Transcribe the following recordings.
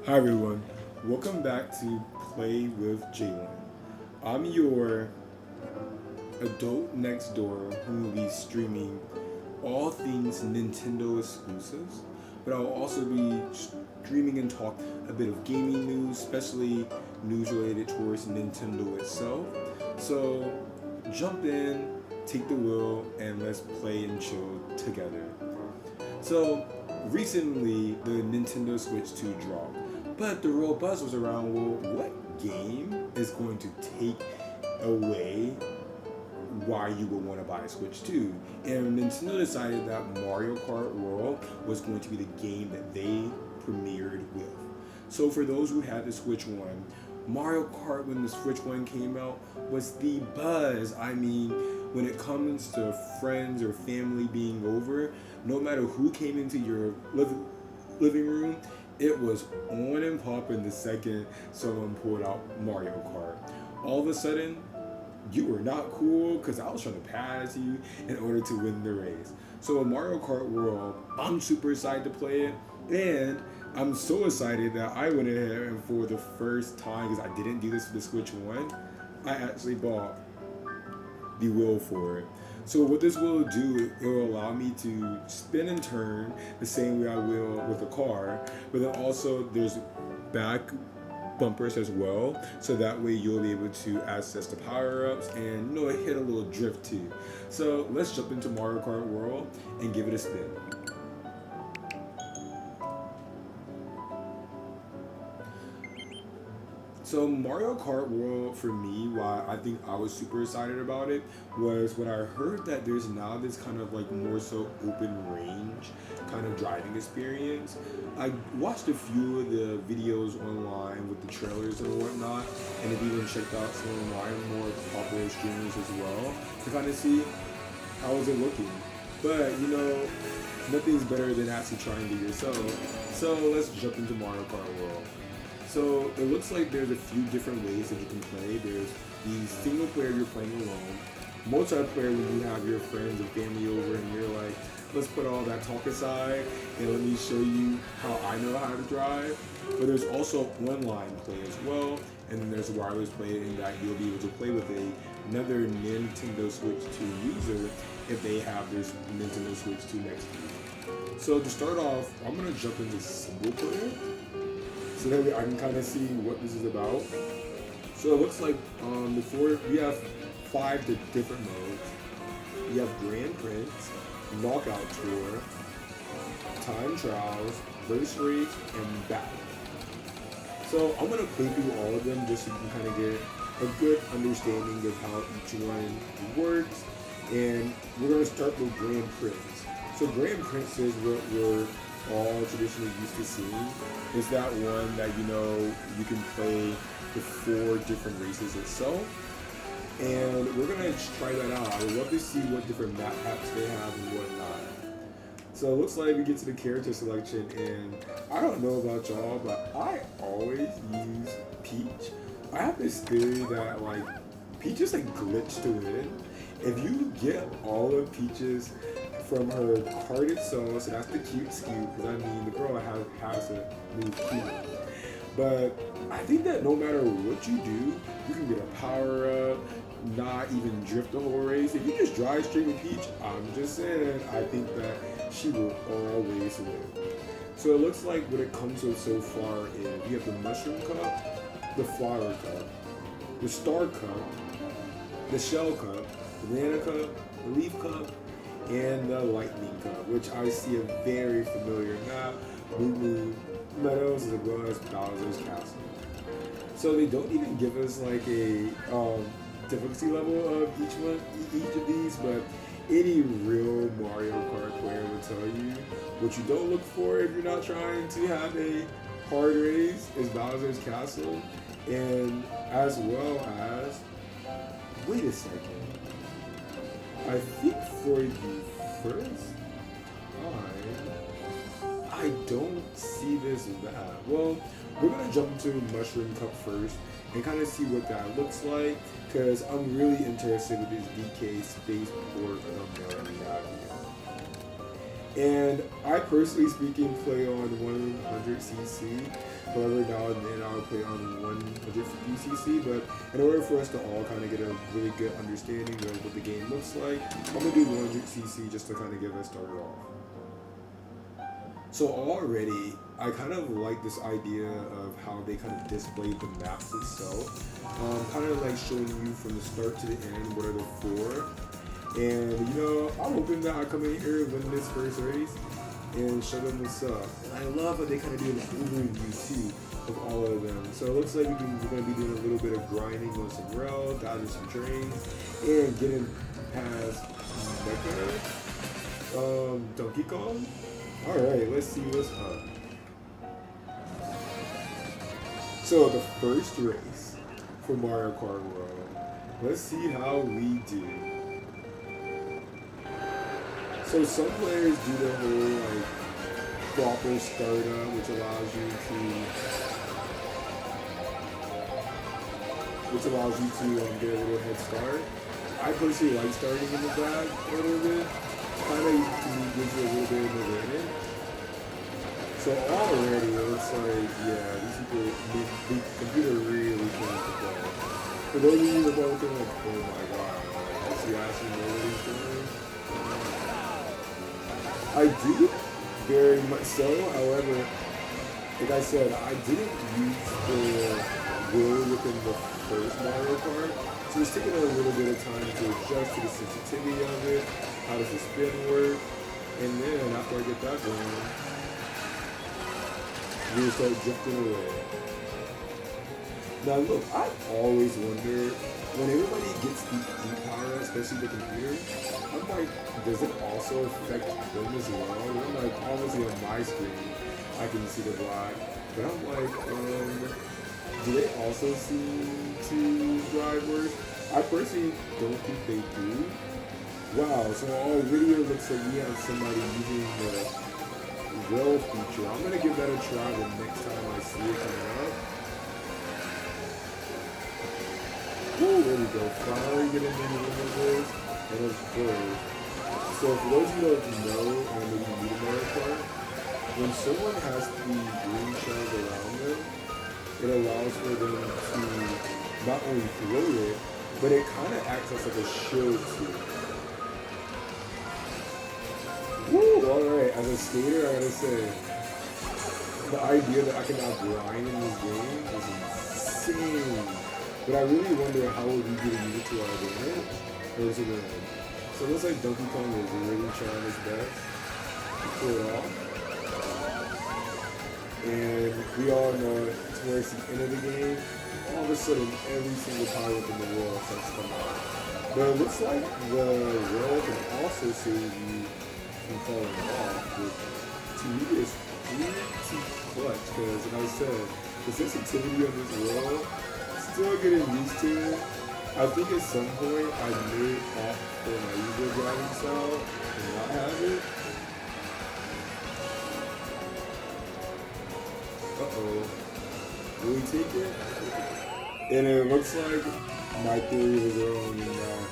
Hi everyone, welcome back to Play with Jalen. I'm your adult next door who will be streaming all things Nintendo exclusives, but I'll also be streaming and talk a bit of gaming news, especially news related towards Nintendo itself. So jump in, take the wheel, and let's play and chill together. So recently, the Nintendo Switch 2 dropped, but the real buzz was around, well, what game is going to take away why you would want to buy a Switch 2? And Nintendo decided that Mario Kart World was going to be the game that they premiered with. So for those who had the Switch 1, Mario Kart when the Switch 1 came out was the buzz. I mean, when it comes to friends or family being over, no matter who came into your living room, it was on and popping the second someone pulled out Mario Kart. All of a sudden, you were not cool because I was trying to pass you in order to win the race. So in Mario Kart World, I'm super excited to play it, and I'm so excited that I went ahead and for the first time, because I didn't do this for the Switch 1, I actually bought the wheel for it. So what this will do, it will allow me to spin and turn the same way I will with a car, but then also there's back bumpers as well, so that way you'll be able to access the power-ups and hit a little drift too. So let's jump into Mario Kart World and give it a spin. So Mario Kart World for me, why I think I was super excited about it was when I heard that there's now this kind of like more so open range kind of driving experience. I watched a few of the videos online with the trailers and whatnot, and have even checked out some of my more popular streamers as well to kind of see how is it looking. But nothing's better than actually trying it yourself. So let's jump into Mario Kart World. So it looks like there's a few different ways that you can play. There's the single player you're playing alone. Multiplayer when you have your friends and family over and you're like, let's put all that talk aside and let me show you how I know how to drive. But there's also online play as well. And then there's wireless play in that you'll be able to play with another Nintendo Switch 2 user if they have their Nintendo Switch 2 next to you. So to start off, I'm going to jump into single player, so that way I can kind of see what this is about. So it looks like before we have five different modes. We have Grand Prince, Knockout Tour, Time Trials, Race Race, and Battle. So I'm gonna play through all of them just so you can kind of get a good understanding of how each one works. And we're gonna start with Grand Prince. So Grand Prince is what we're all traditionally used to seeing. Is that one that you can play the four different races itself, and we're gonna try that out. I would love to see what different map packs they have and whatnot. So it looks like we get to the character selection, and I don't know about y'all, but I always use Peach. I have this theory that Peach is glitch to win. If you get all of Peach's from her card itself, so that's the cute skew, because the girl has to move cute. But I think that no matter what you do, you can get a power up, not even drift the whole race. If you just drive straight with Peach, I'm just saying, I think that she will always win. So it looks like what it comes with so far is you have the Mushroom Cup, the Flower Cup, the Star Cup, the Shell Cup, the Banana Cup, the Leaf Cup, and the Lightning Cup, which I see a very familiar map, Moo Moo Meadows, as well as Bowser's Castle. So they don't even give us a difficulty level of each of these, but any real Mario Kart player will tell you what you don't look for if you're not trying to have a hard race is Bowser's Castle, and as well as, wait a second, I think for the first time, I don't see this map. Well, we're gonna jump into Mushroom Cup first and kind of see what that looks like, because I'm really interested with this DK Spaceport thumbnail that we have here. And I personally speaking play on 100cc. However, now and then I'll play on 150cc. But in order for us to all kind of get a really good understanding of what the game looks like, I'm gonna do 100cc just to kind of get us started off. So already, I kind of like this idea of how they kind of display the maps itself. Kind of like showing you from the start to the end what are the four. And you know, I'm hoping that I come in here and win this first race and show them what's up. And I love how they kind of do an overview too of all of them. So it looks like we're going to be doing a little bit of grinding on some rails, dodging some trains, and getting past Mecha, Donkey Kong. Alright, let's see what's up. So the first race for Mario Kart World. Let's see how we do. So some players do the whole like proper startup, which allows you to get a little head start. I personally like starting in the back a little bit. Kind of to me gives you a little bit of an advantage. So already it looks like these people, the computer really came to play. For those of you that are looking like, oh my god, like, is he actually know what he's doing? I do, very much so. However, like I said, I didn't use the wheel within the first Mario Kart, so it's taking a little bit of time to adjust to the sensitivity of it, how does the spin work, and then after I get that going, we'll start drifting away. Now look, I always wonder, when everybody gets the power, especially the computer, I'm like, does it also affect them as well? And I'm like, obviously on my screen, I can see the black, but I'm like, do they also seem to drive worse? I personally don't think they do. Wow, so already it looks like we have somebody using the rail feature. I'm gonna give that a try the next time I see it coming up. Woo, there we go. Finally getting into one of those. And of course. So for those of you who don't know, and maybe new to Mario Kart, when someone has the green shells around them, it allows for them to not only throw it, but it kind of acts as like a shield too. Woo! Alright, as a skater, I gotta say, the idea that I can now grind in this game is insane. But I really wonder how would we get to use it to our advantage versus the end. So it looks like Donkey Kong is really trying his best to pull it off. And we all know towards the end of the game, all of a sudden every single power in the world starts to come out. But it looks like the rail can also save you from falling off, which to me is pretty clutch because, like I said, the sensitivity of this world, still getting used to it. I think at some point I may opt for my usual driving style and not have it. Uh-oh. Will we take it? And it looks like my theory was wrong in that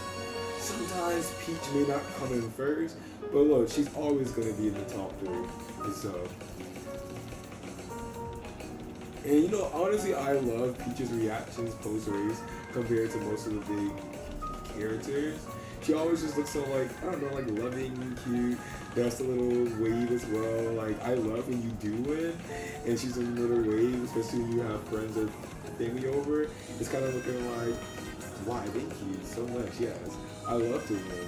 sometimes Peach may not come in first, but look, she's always going to be in the top 3. And so, and you know, honestly, I love Peach's reactions post-race compared to most of the big characters. She always just looks so like, I don't know, like loving and cute. Does a little wave as well. Like, I love when you do win, and she's doing a little wave, especially when you have friends or family over. It's kind of looking like, why, thank you so much, yes. I love to win.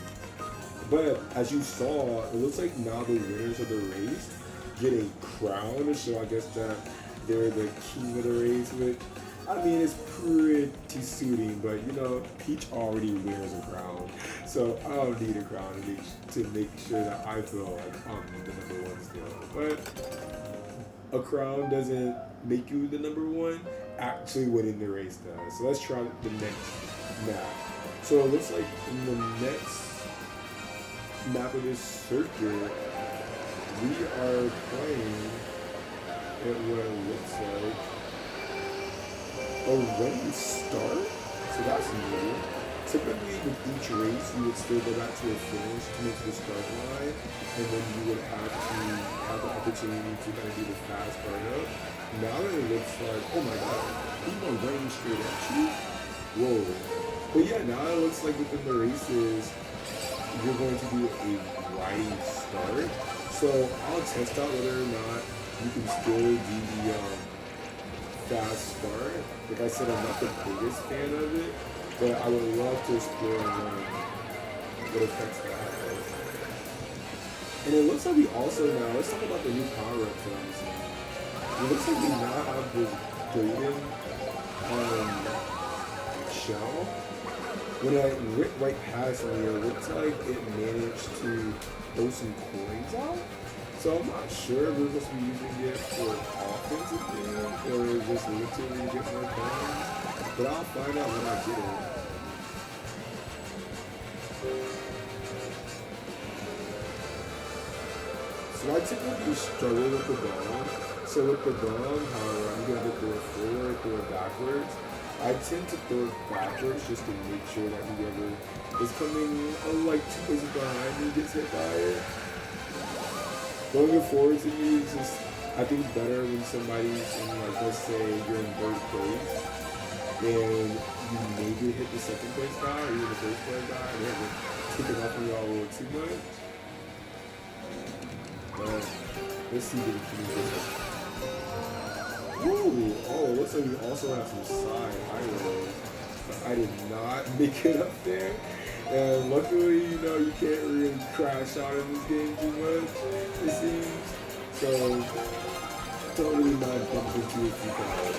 But as you saw, it looks like now the winners of the race get a crown, so I guess that they're the king of the race, which, I mean, it's pretty suiting, but you know, Peach already wears a crown, so I don't need a crown to make sure that I feel like I'm the number 1 still. But a crown doesn't make you the number 1, actually winning the race does. So let's try the next map. So it looks like in the next map of this circuit, we are playing at what it looks like a running start. So that's new. Typically, with each race, you would still go back to a finish to make the start line, and then you would have to have the opportunity to kind of do the fast startup. Now that it looks like, oh my god, people are running straight at you. Whoa. But yeah, now it looks like within the races, you're going to do a riding start. So I'll test out whether or not you can still do the fast start. Like I said, I'm not the biggest fan of it, but I would love to explore what effects that has. And it looks like we also now, let's talk about the new power-up things. It looks like we now have this golden shell. When I went right past me, it looks like it managed to throw some coins out. So I'm not sure if we're supposed to be using it for offensive things or just literally to get more coins. But I'll find out when I get it. So I typically struggle with the bomb. So with the bomb, however, I'm going to throw it forward, throw it backwards. I tend to throw it backwards just to make sure that whoever is coming like 2 places behind me gets hit by it. Going it forward to me is just, I think, better when somebody's in, like, let's say you're in third place and you maybe hit the second place guy or you're the first place guy and they have to take it off on y'all a little too much. But let's see if we can do this. Ooh, oh, looks like we also have some side highways. I did not make it up there. And luckily, you know, you can't really crash out in this game too much, it seems. So, don't really mind bumping into a few cars.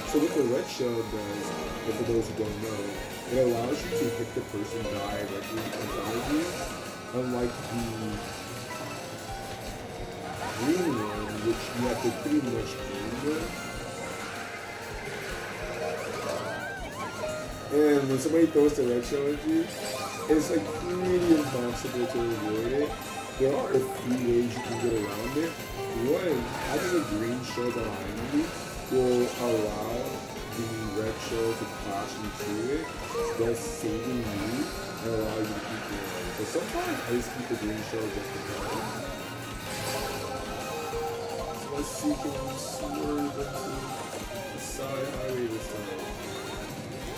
So what the red shell does, and for those who don't know, it allows you to hit the person directly in front of you, unlike the green one, which you have to pretty much aim with. And when somebody throws the red shell at you, it's like pretty impossible to avoid it. There are a few ways you can get around it. One, having a green shell behind you will allow the red shell to clash into it, thus saving you and allow you to keep going. So sometimes I just keep the green shell just in time. So let's see, can we swerve into the side highway this time?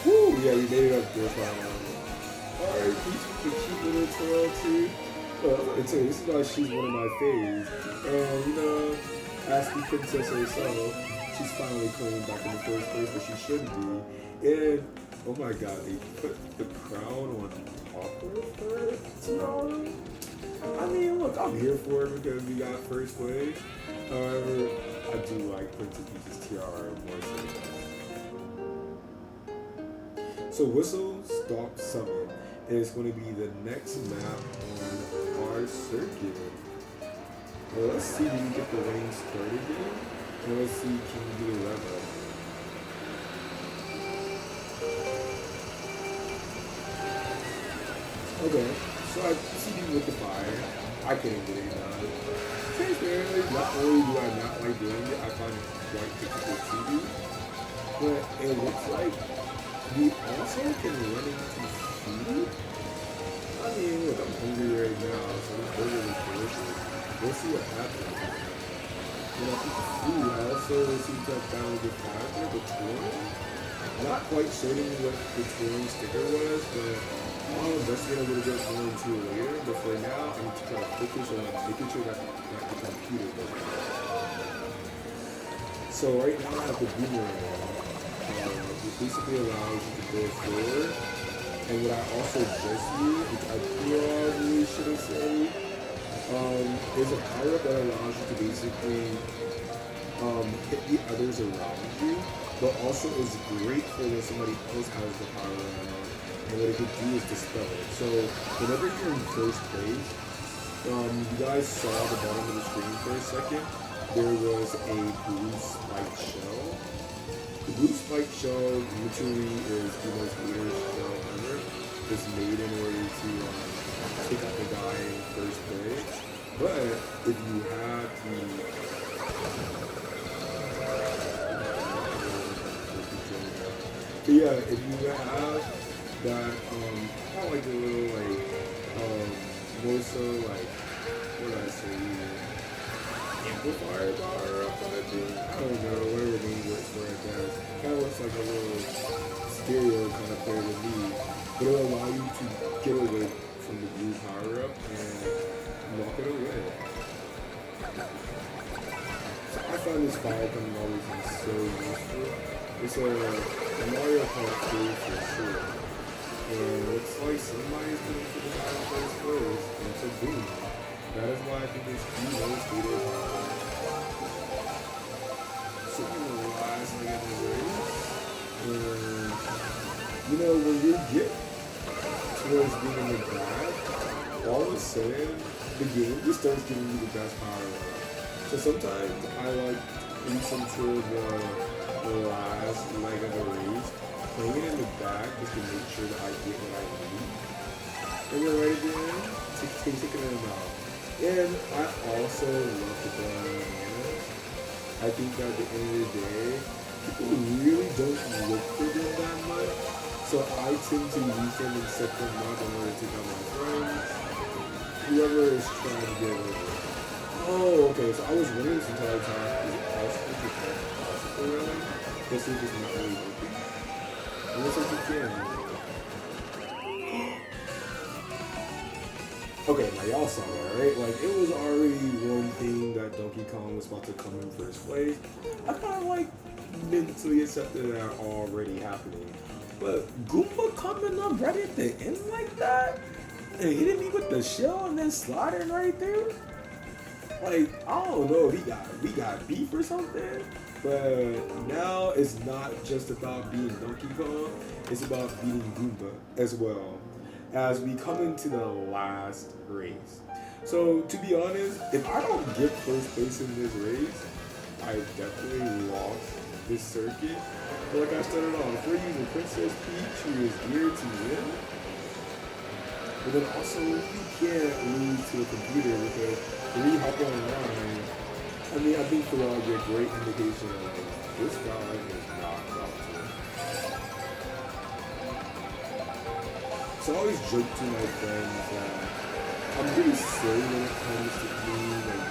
Woo! Yeah, we made it up there finally. Alright, Peach with the cute little twirl too. I tell you, this is why she's one of my faves. And you know, as the princess herself, she's finally coming back in the first place where she should be. And oh my god, they put the crown on top of her tiara. I mean, look, I'm here for it because we got first place. However, I do like Princess Peach's tiara more so. So Whistle Stop Summit is going to be the next map on our circuit. Well, let's see if we can get the rain started again. And let's see, can we do the rev up? Okay, so I see with the fire. I can't get it done. Transparently, not only do I not like doing it, I find it quite difficult to do. But it looks like we also can run into food. I mean, look, I'm hungry right now, so this burger is delicious. We'll see what happens. And I think the food also seems to have found a good character, the touring. Not quite certain what the touring sticker was, but I'll investigate a little bit more into it later. But for now, I need to try to focus on making sure that the computer does it. So right now I have the boomerang. It basically allows you to go forward. And what I also just used, which I probably should have said, is a power-up that allows you to basically hit the others around you, but also is great for when somebody else has the power-up. And what it can do is dispel it. So whenever you're in first place, you guys saw the bottom of the screen for a second, there was a blue spiked shell. The blue spiked shell literally is the most hated shell ever. It's made in order to take out the guy in first place. But if you have if you have that got like a little like more so like what did I say amplifier bar up on that thing. I don't know whatever the name works for it guys. Kind of looks like a little stereo kind of player to me, but it'll allow you to get away from the blue power up and walk it away. So I find this fire coming always so useful. It's a Mario Kart game for sure. And it looks like somebody's going for the battle first place. And so boom. That is why I think it's the most hated power. So I'm going to rise like in the race. And you know, when you get towards being in the back, all of a sudden the game just starts giving you the best power up. So sometimes I like reaching toward the last leg of the race, playing it in the back just to make sure that I get what I need. And then right at the end, taking them out. And I also love the bananas. I think that at the end of the day, people really don't look for them that much. So I tend to use them and set them up in order to take out my friends. Whoever is trying to get over. Oh, okay, so I was wondering this entire time, is it possible really? This is just not really working. It looks like you can. Okay, now y'all saw that, right? Like, it was already one thing that Donkey Kong was about to come in first place. I kind of like mentally accepted that already happening. But Goomba coming up right at the end like that? And hitting me with the shell and then sliding right there? Like, I don't know if we got beef or something, but now it's not just about being Donkey Kong, it's about beating Goomba as well, as we come into the last race. So, to be honest, if I don't get first place in this race, I definitely lost this circuit. But like I started off, we're using Princess Peach, who is geared to win. But then also, you can't lose to a computer because when you hop online, I mean, I think for all get great indication of this guy is not about to win. So I always joke to my friends that I'm really silly when it comes to being like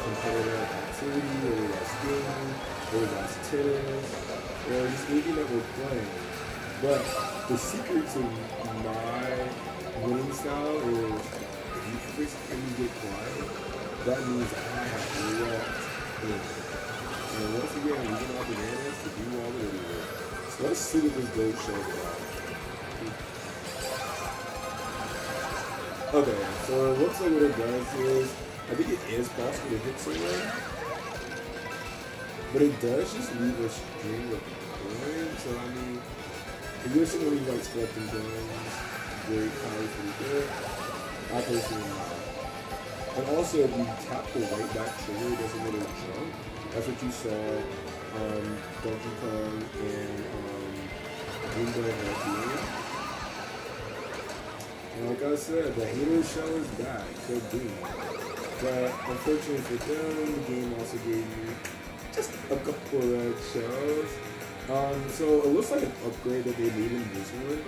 competitive activity, whether that's skiing, whether that's tennis, or just anything that we're playing. But the secret to my winning style is if you physically get quiet, that means I have locked in. And once again, we get our bananas to do all the work. So let's see what this goat shows about. Okay, so it looks like what it does is, I think it is possible to hit someone, but it does just leave a string of coins. So I mean, if you're someone who likes collecting coins, great, probably pretty good. I personally not. And also, if you tap the right back trigger, it does a little jump. That's what you saw Donkey Kong and Goomba doing. And like I said, the Halo shell is back, so boom. But unfortunately for them, the game also gave you just a couple of red shells. So it looks like an upgrade that they made in this one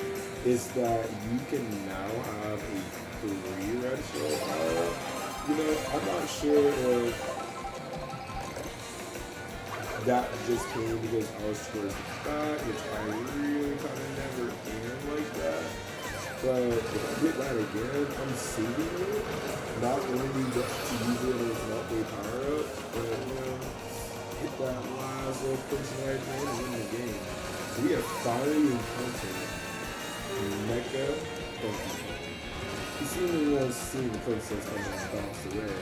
is that you can now have a 3 red shell power. You know, I'm not sure if that just came because I was towards the back, which I really kind of never am like that. But if I get that again, I'm saving it. Not only get to use it as an upgrade power up, but you know, hit that last little person right there and win the game. So we have finally encountered Mecha Donkey Kong. You seem to want to see the princess come and bounce away,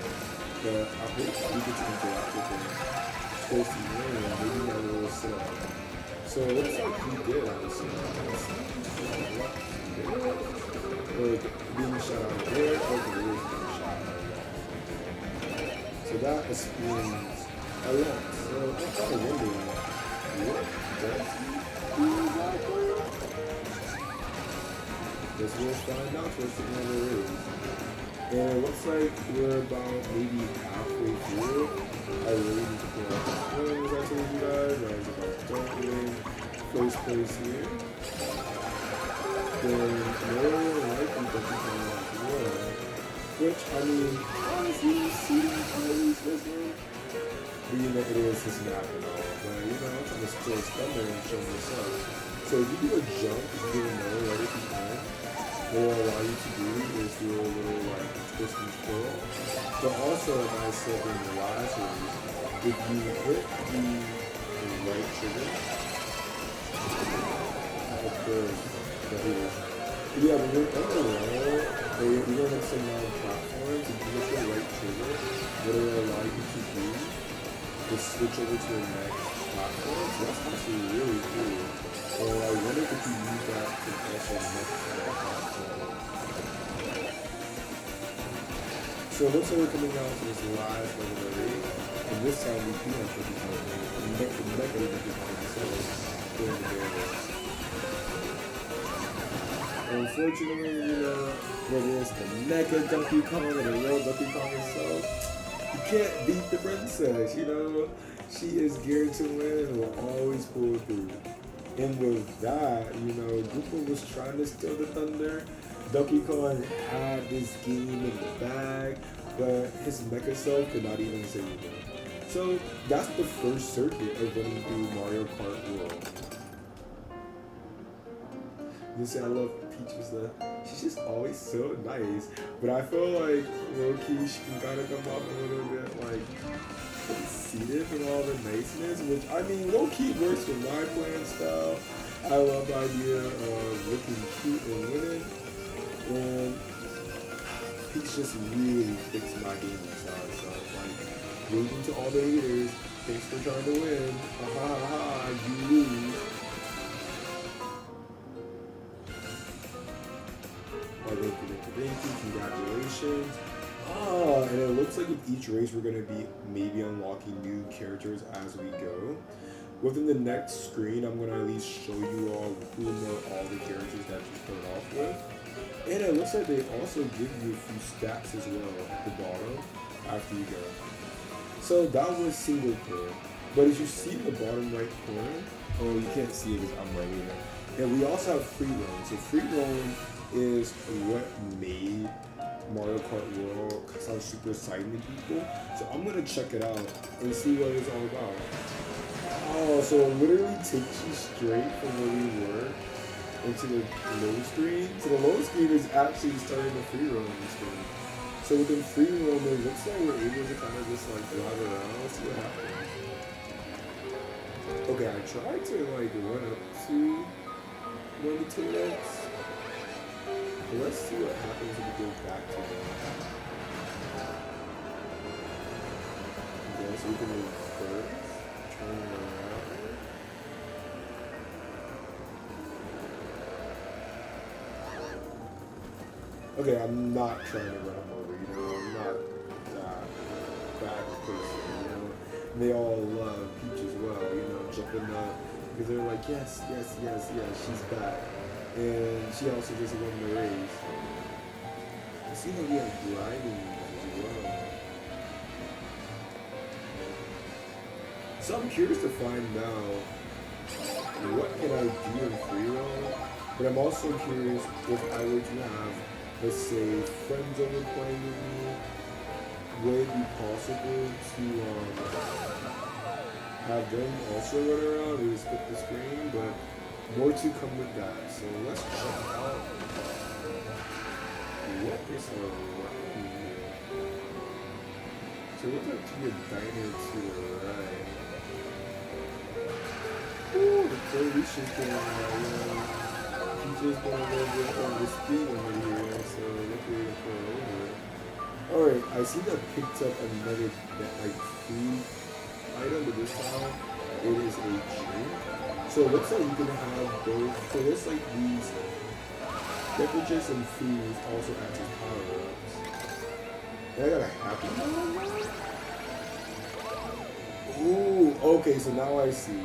but I hope we get to interact with him close to the end and maybe have a little sit up. So it looks like he did have a sit up. Or being shot out there, or the roof being shot out. So that explains a lot. So I'm kind of wondering, what does he do exactly? Guess we'll find out towards the end of the race. And it looks like we're about maybe halfway through. I really need to pull out the spoilers I told you guys. I was about to win first place here. then more likely Donkey Kong like won. Which, I mean, honestly, seeing Kylie's this one, but you know, it is his map and all. But, you know, I'm trying to still stun there and show myself. So if you do a jump, if you didn't know right if you can, what will allow you to do is do a little, like, twist and twirl. But also, as I said in the last race, if you hit the right trigger, of course, that is. Yeah, when you're on the wall, or you're on some platforms, if you hit the right trigger, what it will allow you to do is switch over to the next platform. So that's actually really cool. And I wonder if you use that to also next platform. So it looks like we're coming down to this last level of the race. And this time we do have 50,000. The mega 50,000 cells during the barriers. Unfortunately, you know, whether it's the Mecha Donkey Kong or the real Donkey Kong itself, you can't beat the princess, you know? She is geared to win and will always pull through. And with that, you know, Google was trying to steal the thunder. Donkey Kong had this game in the bag, but his mecha self could not even save him. So that's the first circuit of running through Mario Kart World. You see, I love Peach's she's just always so nice, but I feel like low-key she can kind of come off a little bit like conceited with all the niceness, which I mean low-key works with my playing style. I love the idea of looking cute and winning, and Peach just really fits my gaming style. So like, losing to all the haters, thanks for trying to win. Ha ha ha ha, you lose. Thank you, congratulations. And it looks like with each race we're going to be maybe unlocking new characters as we go. Within the next screen, I'm going to at least show you all who know all the characters that you start off with. And it looks like they also give you a few stats as well at the bottom after you go. So that was single player. But as you see in the bottom right corner, oh, you can't see it because I'm right here. And we also have free roam. So free roam is what made Mario Kart World sound super exciting to people. So I'm gonna check it out and see what it's all about. Oh, so it literally takes you straight from where we were into the low screen. So the low screen is actually starting the free roam screen. So with the free roam, it looks like we're able to kind of just like drive around, see what happens. Okay, I tried to like run up to one of the turrets. Let's see what happens when we go back to them. Okay, so we can move first, turn around. Okay, I'm not trying to run them over, you know, I'm not that bad person, you know. They all love Peach as well, you know, jumping up, because they're like, yes, yes, yes, yes, she's back. And she also just won the race. I see that we have driving as well. So I'm curious to find out what can I do in free roam, but I'm also curious if I were to have, let's say, friends over playing with me, would it be possible to have them also run around and just split the screen, but more to come with that. So let's check out what is around here. So it looks like to be a diner to the right. Ooh, the Felicia going on. Peach's going a little bit over the speed over here, so look where you're going over. Alright, I see that picked up another like food item, but this time it is a drink. So it looks like you can have both. So it looks like these beverages and foods also act as power-ups. And I got a happy meal. Ooh, okay, so now I see.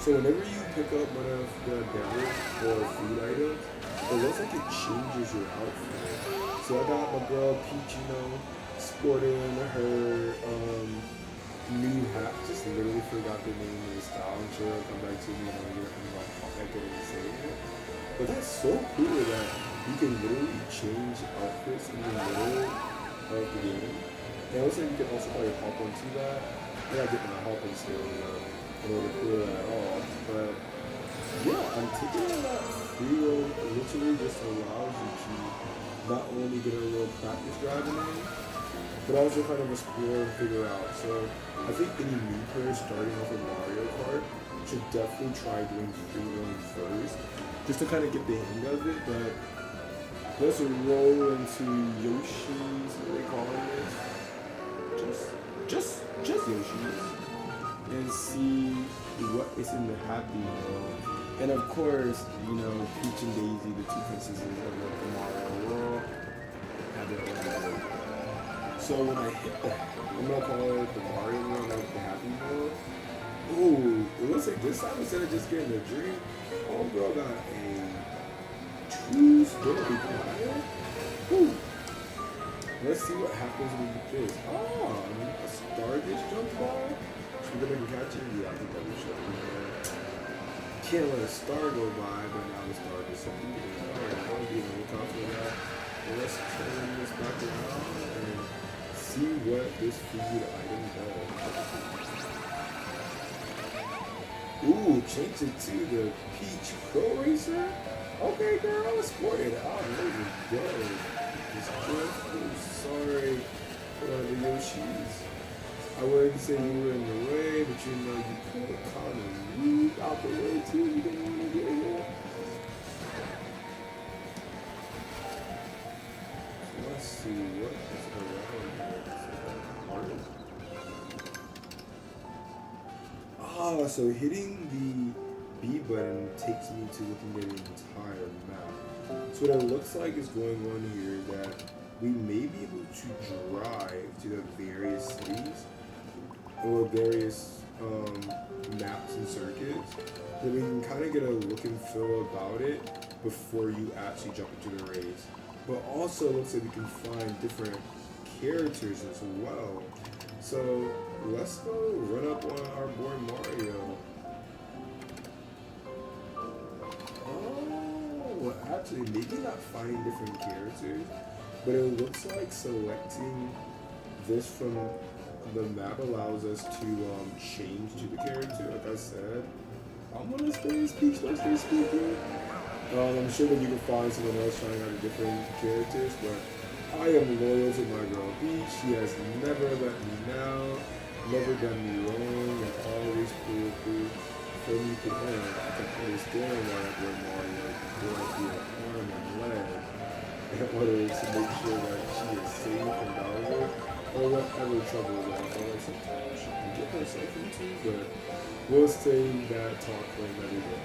So whenever you pick up one of the beverage or food items, it looks like it changes your outfit. So I got my girl Peach, you know, sporting her new hat. Just literally forgot the name of the style. I'm sure it'll come back to me when I get it. But that's so cool that literally change outfits in the middle of the game. And also you can also probably hop onto that. I gotta get my hopping skills up in order to clear that off. But yeah, I'm taking it that free roam literally just allows you to not only get a little practice driving in, but also kind of explore and figure out. So I think any new player starting off with Mario Kart should definitely try doing free roam first, just to kind of get the hang of it. But let's roll into Yoshi's, what are they calling this? Just Yoshi's, and see what is in the Happy Meal. And of course, you know, Peach and Daisy, the two princesses of the Mario World, have their own meal. So when I hit that, I'm gonna call it the Mario Meal, like the Happy Meal. Ooh, it looks like this time instead of just getting a drink, homegirl got a two-story pile. Ooh. Let's see what happens with this. Oh, a Stardish jump ball? Should we go back and catch it? Yeah, I think that we should. Can't let a star go by, but now the star is something. Alright, I'll be able to talk to that. Well, let's turn this back around and see what this food item does. Ooh, change it to the Peach Pro Racer? Okay, girl, sport it out. There you go. Just sorry for the Yoshis. I wouldn't say you were in the way, but you know you could have kind of moved out the way too. You didn't want to get here. So let's see what is around here. Ah, so hitting the B button takes me to looking at the entire map. So what it looks like is going on here is that we may be able to drive to the various cities or various maps and circuits, that we can kind of get a look and feel about it before you actually jump into the race. But also it looks like we can find different characters as well. So let's go run up on our boy Mario. Well, actually, maybe not finding different characters, but it looks like selecting this from the map allows us to change to the character. Like I said, I'm gonna stay as Peach, let's stay speaking. I'm sure that you can find someone else trying out different characters, but I am loyal to my girl Peach. She has never let me down, never done me wrong, and always pulled through. For me to end, I can understand why I wear Mario going through her arm and leg in order to make sure that she is safe from Bowser or whatever trouble that sometimes she can get herself into, but we'll save that talk for another day.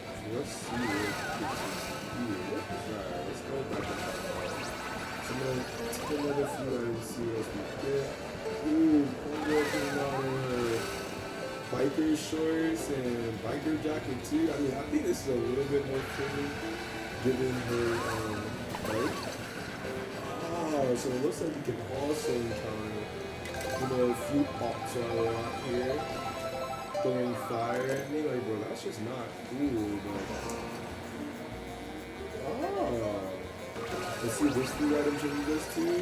So let's see what this is here. Alright, let's go back and talk about it. So I'm going to take another few items and see what else we get. Ooh, homegirl came out in her biker shorts and biker jacket too. I mean, I think this is a little bit more fitting given her bike. Oh, so it looks like we can also encounter, you know, a few pops on a lot here. Throwing fire at me, like, bro, that's just not cool, but... Oh! Let's see if this food item changes us too.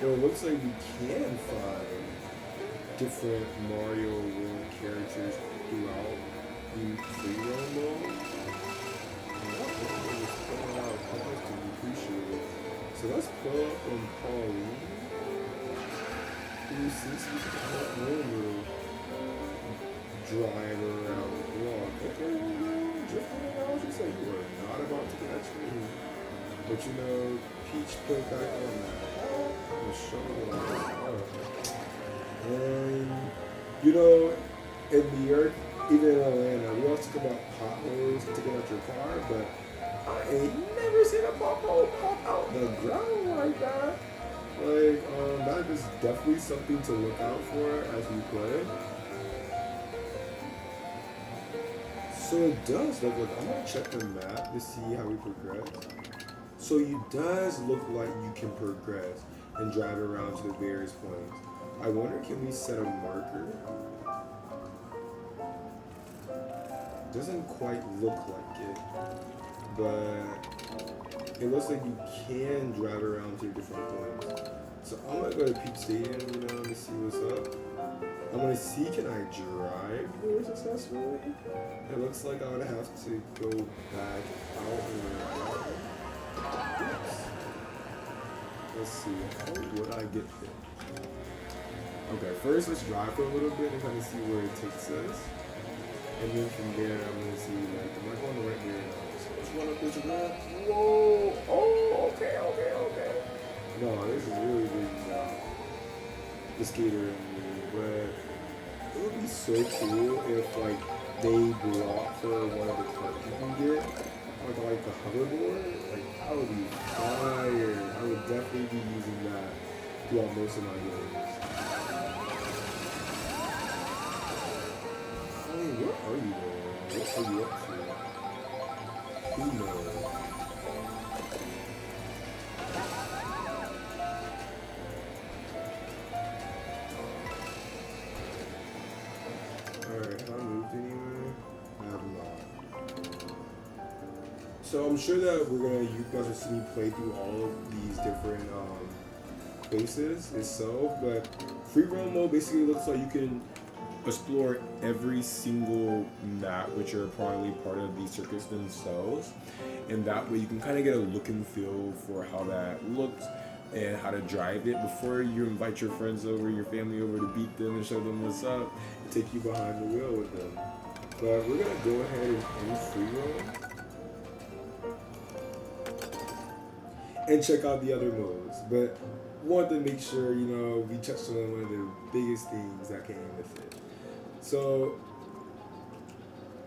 Well, it looks like we can find different Mario World characters throughout the free roam mode. So let's pull up on Pauline. Who seems to be normal drive around the block. Okay, drifting around, just like you are not about to catch me. But you know, Peach put back on that. And you know, in New York, even in Atlanta, we always talk about potholes taking out your car, but I ain't never seen a pothole pop out the ground like that. Like, that is definitely something to look out for as we play. So it does look like, I'm gonna check the map to see how we progress. So it does look like you can progress and drive around to the various points. I wonder, can we set a marker? Doesn't quite look like it, but it looks like you can drive around to different points. So I'm gonna go to Peach Stadium, to see what's up. I'm gonna see, can I drive there successfully? It looks like I would have to go back out and around. Oops. Let's see, how would I get there? Okay, first let's drive for a little bit and kind of see where it takes us. And then from there, I'm gonna see, like, am I going the right way or not? So let's run up this ramp. Whoa! Oh, okay. No, this is really the skater in me, but it would be so cool if, like, they brought for one of the carts you can get, like the hoverboard. Like, that would be fire. I would definitely be using that throughout most of my games. What are you doing? What are you up to? Who knows? Alright, have I moved anywhere? I have not. So I'm sure that you guys will see me play through all of these different places itself, but free roam mode basically looks like you can explore every single map, which are probably part of the circuits themselves, and that way you can kind of get a look and feel for how that looks and how to drive it before you invite your friends over, your family over to beat them and show them what's up and take you behind the wheel with them. But we're gonna go ahead and end free roam and check out the other modes, but want to make sure we touched on one of the biggest things that came with it. So,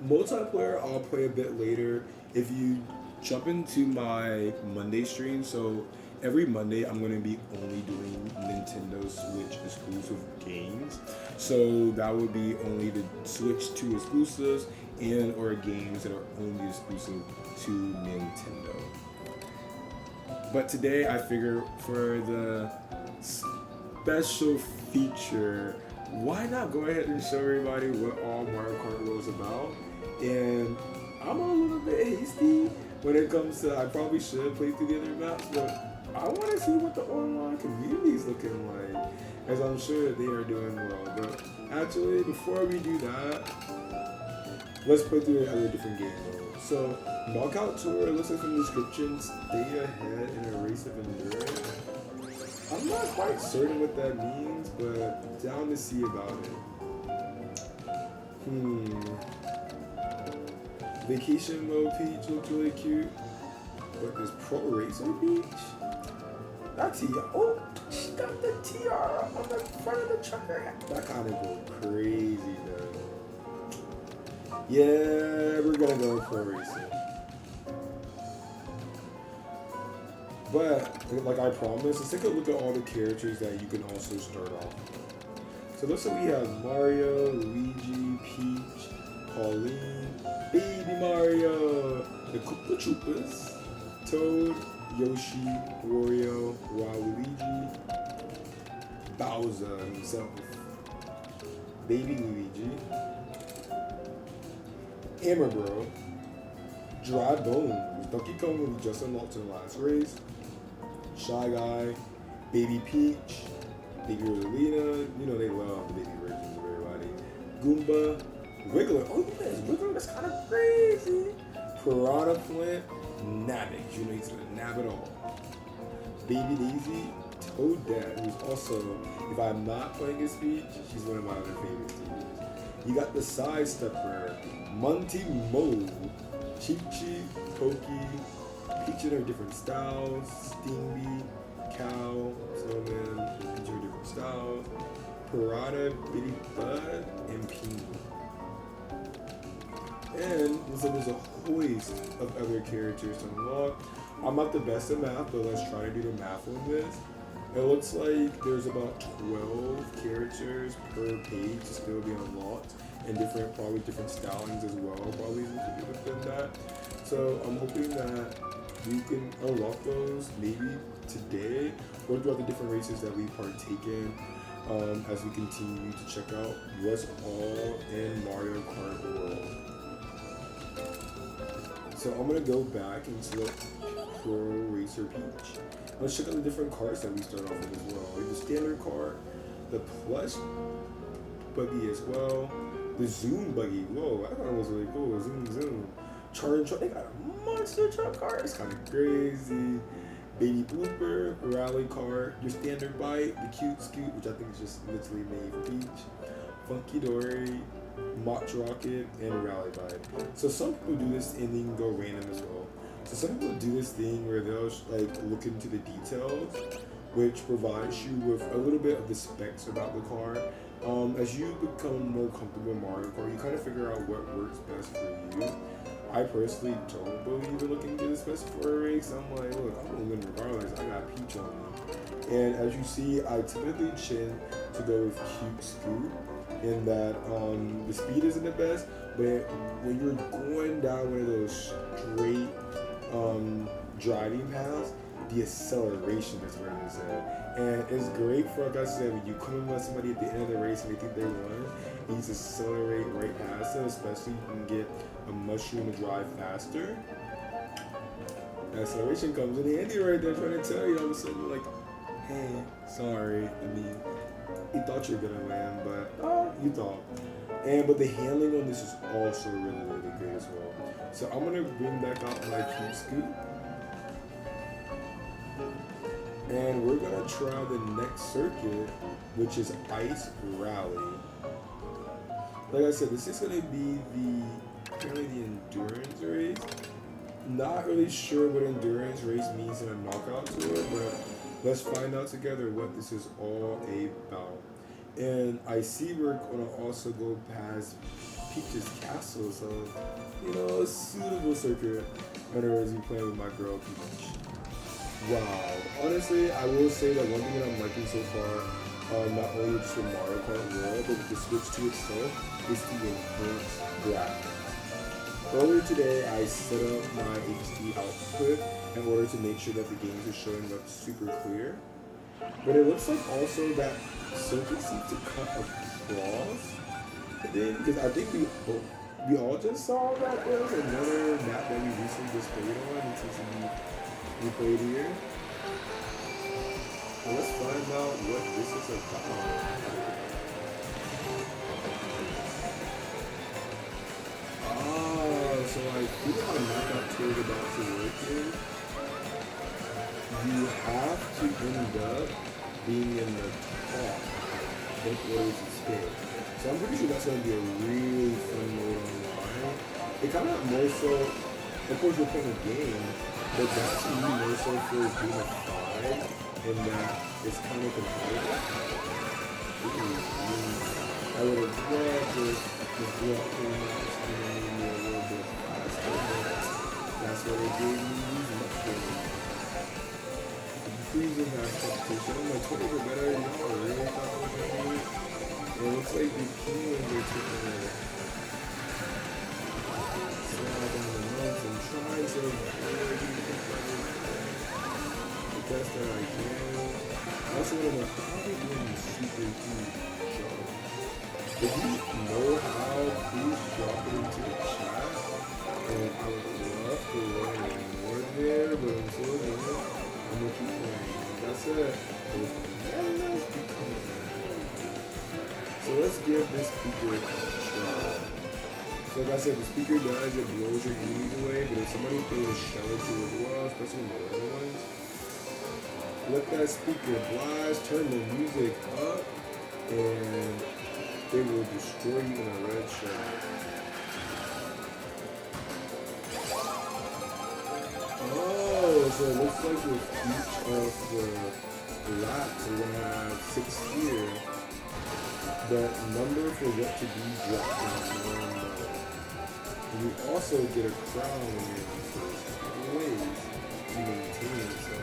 multiplayer I'll play a bit later. If you jump into my Monday stream, so every Monday I'm going to be only doing Nintendo Switch exclusive games. So that would be only the Switch 2 exclusives and or games that are only exclusive to Nintendo. But today I figure for the special feature, why not go ahead and show everybody what all Mario Kart World is about? And I'm a little bit hasty when it comes to, I probably should play through the other maps, but I want to see what the online community is looking like, as I'm sure that they are doing well. But actually, before we do that, let's play through the other different game modes. So, Knockout Tour, it looks like from the description, stay ahead in a race of endurance. I'm not quite certain what that means, but down to see about it. Vacation mode Peach looks really cute. But this Pro Racer Peach? That tiara. Oh, she got the tiara on the front of the trucker. That kind of go crazy though. Yeah, we're gonna go Pro Racer. But, like I promised, let's take a look at all the characters that you can also start off with. So it looks like we have Mario, Luigi, Peach, Pauline, Baby Mario, the Koopa Troopas, Toad, Yoshi, Wario, Waluigi, Bowser himself, Baby Luigi, Hammer Bro, Dry Bones, Donkey Kong who we just unlocked in the last race, Shy Guy, Baby Peach, Baby Rosalina, they love the baby versions of everybody, Goomba, Wiggler, oh yes, Wiggler, that's kind of crazy, Piranha Plant, Nabbit, he's gonna nab it all, Baby Daisy, Toadette, who's also, if I'm not playing his Peach, she's one of my other favorites to use. You got the Side Stepper, Monty Mo, Chi-Chi, Pokey, Peach in her different styles, Stingy, Cow, Snowman, Peach in her different styles, Parada, Bitty Bud, and Pingu. And so there's a host of other characters to unlock. I'm not the best at math, but let's try to do the math on this. It looks like there's about 12 characters per page to still be unlocked, and probably different stylings as well, probably within that. So I'm hoping that we can unlock those maybe today or throughout the different races that we partake in as we continue to check out what's all in Mario Kart World. So I'm gonna go back and select Pro Racer Peach. Let's check out the different cars that we start off with as well. Like the standard car, the plush buggy as well, the zoom buggy. Whoa, I thought it was really cool. Zoom zoom. Charge truck. They got a monster truck car. It's kind of crazy. Baby blooper, rally car, your standard bite, the cute scoot, which I think is just literally made for Peach. Funky Dory, Mach Rocket, and Rally Bike. So some people do this and then go random as well. So some people do this thing where they'll like look into the details, which provides you with a little bit of the specs about the car. As you become more comfortable in Mario Kart, you kind of figure out what works best for you. I personally don't believe in looking into the specs for a race. I'm like, look, I'm gonna win regardless. I got Peach on me. And as you see, I typically tend to go with cute scoot in that the speed isn't the best, but when you're going down one of those straight driving paths, the acceleration is where it is at. And it's great for, like I said, when you come in with somebody at the end of the race and they think they won, you just accelerate right past them, especially you can get a mushroom to drive faster. Acceleration comes in handy right there, trying to tell you all of a sudden you're like, hey, sorry, I mean, you thought you were gonna win, but you thought. But the handling on this is also really, really good as well. So I'm gonna bring back out my cute scoot. And we're gonna try the next circuit, which is Ice Rally. Like I said, this is gonna be apparently the endurance race. Not really sure what endurance race means in a knockout tour, but let's find out together what this is all about. And I see we're gonna also go past Peach's Castle, so a suitable circuit. In other words, you playing with my girl Peach. Wow. Honestly, I will say that one thing that I'm liking so far, not only just with Mario Kart World, but with the Switch 2 itself, is the enhanced graphics. Earlier today, I set up my HD output in order to make sure that the games are showing up super clear. But it looks like also that circuit seems to cut across. And then, because I think we all just saw that there was another map that we recently just played on, we played here. Well, let's find out what this is about. So I think how knockout tour is about to work in. You have to end up being in the top in order to spin. So I'm pretty sure that's going to be a really fun mode online. It kind of more so, of course we're playing a game, but that's really more so for being a 5, and that it's kind of competitive. I would have loved this block pretty much, maybe a little bit faster, but that's what it gave me these mushrooms. Freezing has competition. I'm like, 20 were better, y'all really thought it was going to be. And it looks like the Kings are taking a slide down the months and trying to the best that I can. I also want to know how they're doing these super huge jumps. If you know how, please drop it into the chat. And I would love to learn more there, but until then, I'm gonna keep playing. That's it. So let's give this speaker a try. So like I said, the speaker does, it blows your enemies away, but if somebody throws a shell into it as well, especially the other ones, let that speaker blast, turn the music up, and they will destroy you in a red shell. So it looks like with each of the laps, we're going to have 6 here. The number for what to be dropped down more and more. And you also get a crown when you're in the first ways to maintain it. So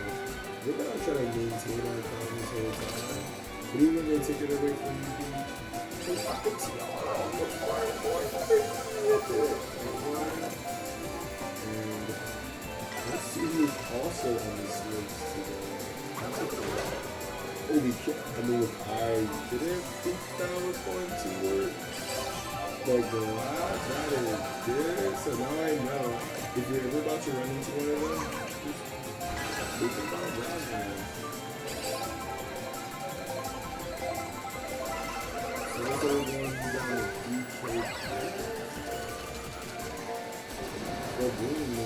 we're going to try to maintain our crown this whole time. But even when they take it away from you, just I can see all the fire boys with it. Let's see who's also on this list today. Holy shit. I mean, I didn't think that was going to work. the glass, that is good. So now I know if you're ever about to run into one of them, just think about grabbing it. So let's go down to DK. Well, boom.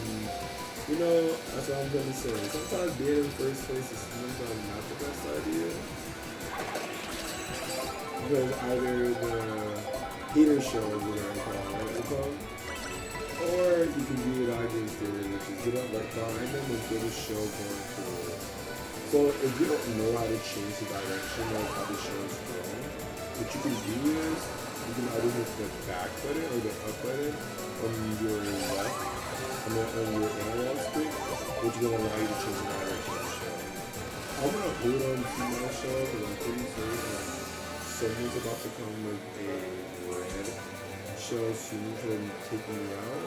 You know, that's what I'm going to say. Sometimes being in first place is sometimes not the best idea. Because either the hater show is what I call it, right? Or you can do what I just did, which is get up right behind them and get a show going forward. So if you don't know how to change the direction of how the show is going, what you can do is you can either hit the back button or the up button on your left. And then on your analog stick, which is going to allow you to change the direction of the show. I'm going to hold on to my show because I'm pretty certain that someone's about to come with a red show soon to take me out.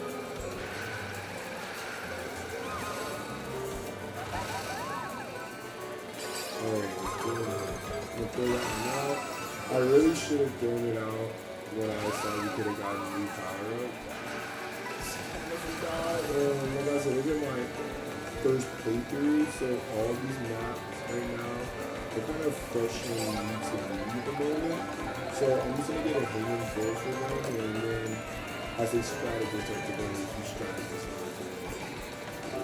Alright, let's do it. I'm going to throw that one out. I really should have thrown it out when I saw we could have gotten a new power up. Like I said, this is my first playthrough, so all these maps right now are kind of fresh and new to me at the moment. So I'm just gonna get a hang and feel for them, and then as they strategies start to go, you strategies start to go.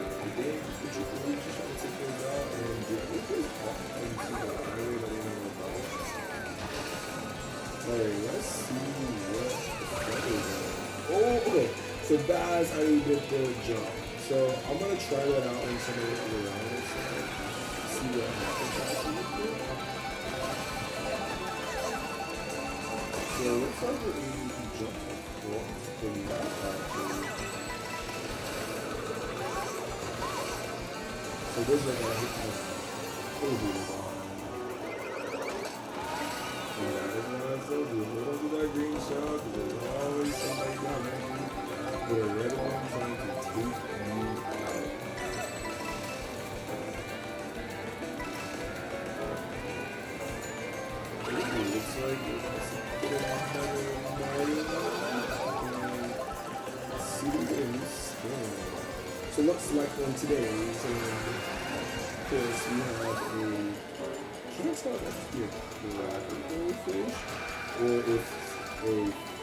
And then what you can do is just try to take those out and get it is awesome to see the highway that they know about. Alright, let's see what the is. Oh, okay. So that's how you get the jump. So I'm gonna try that out on some of the around and see what happens after you do. So it looks like we're able to jump across the map actually. So this is like I hit my over. And that is why I told you, hold on to that green shot because there's always somebody behind you. The red one trying to take you out. Ooh, looks like we're going to get another Mario Kart. Let's see if we get a new skin. So looks like on today's, of course, we have a, can't tell if it's a cracker goldfish or if it's a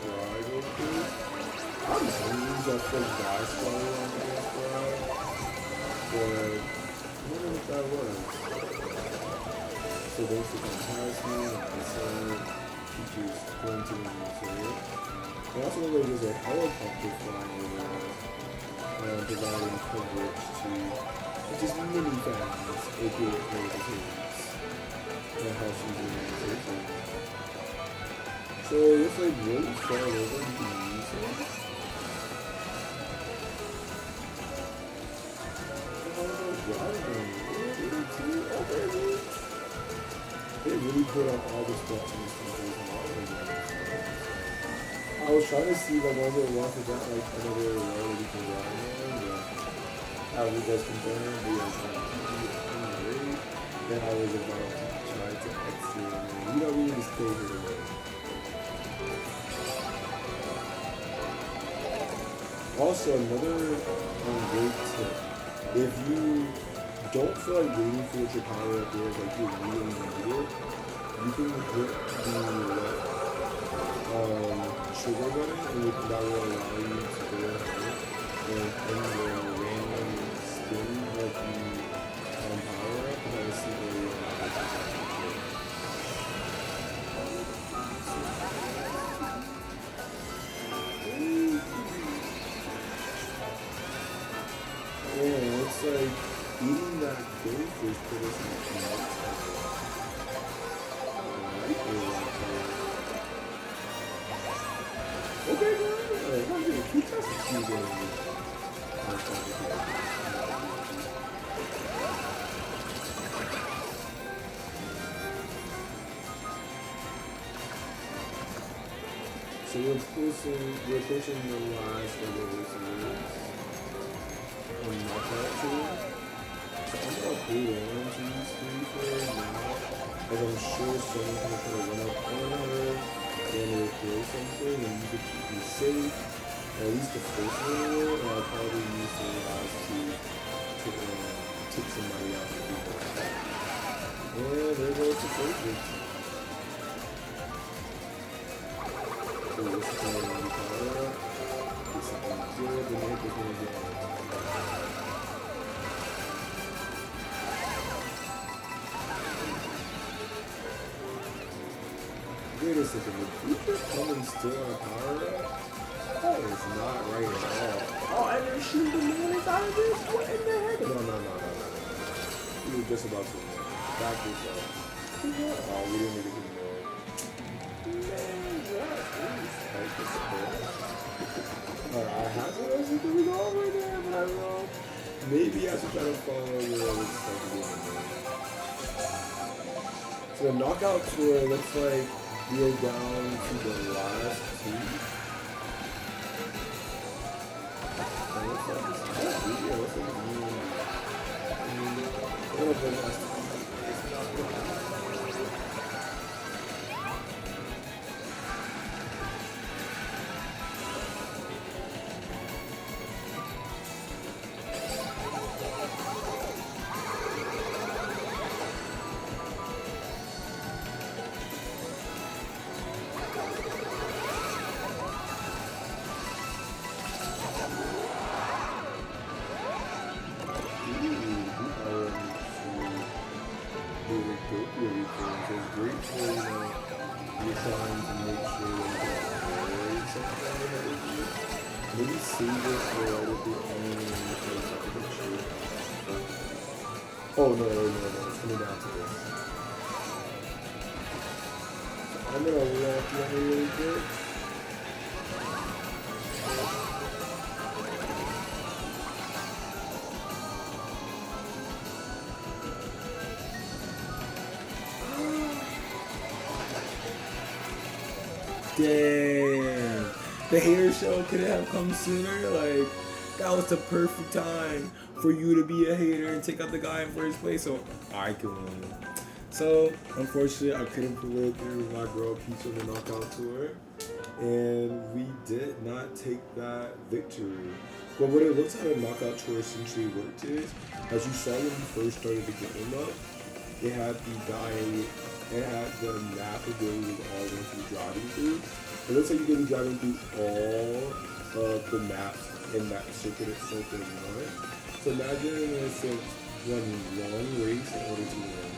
fried goldfish. I'm just going to use that first dice color on the side, but I wonder what that was. So those are comparison, and so teachers going to the material. And also there's a helicopter flying around, providing coverage to just mini fans, aka vegetarians, and how she's doing it. So it's like really far over you can use it. They really put up all the stuff in this country. I was trying to see like all the ones that got like another way we can ride on, but how you guys compare the rate, then I was about to try to exit and we need to stay here. Also another great tip. If you don't feel like waiting for your power up there, like you really need it, you can hit the trigger button and that will allow you to go ahead and in the random spin of the power up and then see where you are. Yeah, it's like eating that goldfish put us in the okay, bro. I'm gonna keep testing you guys. So we're approaching the last of the series. Knockout tool. So I'm gonna hold on to these three for now, as I'm sure someone's gonna run up on her and it will throw something, and you could keep me safe. At least the first one, and I'll probably use the last to take somebody out the people. And there goes the first victim. So this is going to be power up. Get something good, and then it's going to get wait a second, the Cooper coming still on power up? That is not right at all. Oh, and they're shooting the mayonnaise out of this? What in the heck? No. We were just about to back this up. Oh, we didn't make it anymore. Man, that is like this. Alright, I have to actually go over there, but I don't know. Maybe I should try to follow the other stuff. So the knockout tour looks like we are down to the last two. Maybe save it for right at the end. Oh no, it's coming down to this. So I'm gonna walk down really quick. Damn. The hater show couldn't have come sooner. Like, that was the perfect time for you to be a hater and take out the guy in first place so I could win. So, unfortunately, I couldn't pull it through my girl Peach on the knockout tour. And we did not take that victory. But what it looks like a knockout tour essentially worked is, as you saw when you first started the game up, it had the map of where we were all going to be driving through. It looks like you're going to be driving through all of the maps in that circuit itself in one. So imagine it's one long race in order to win.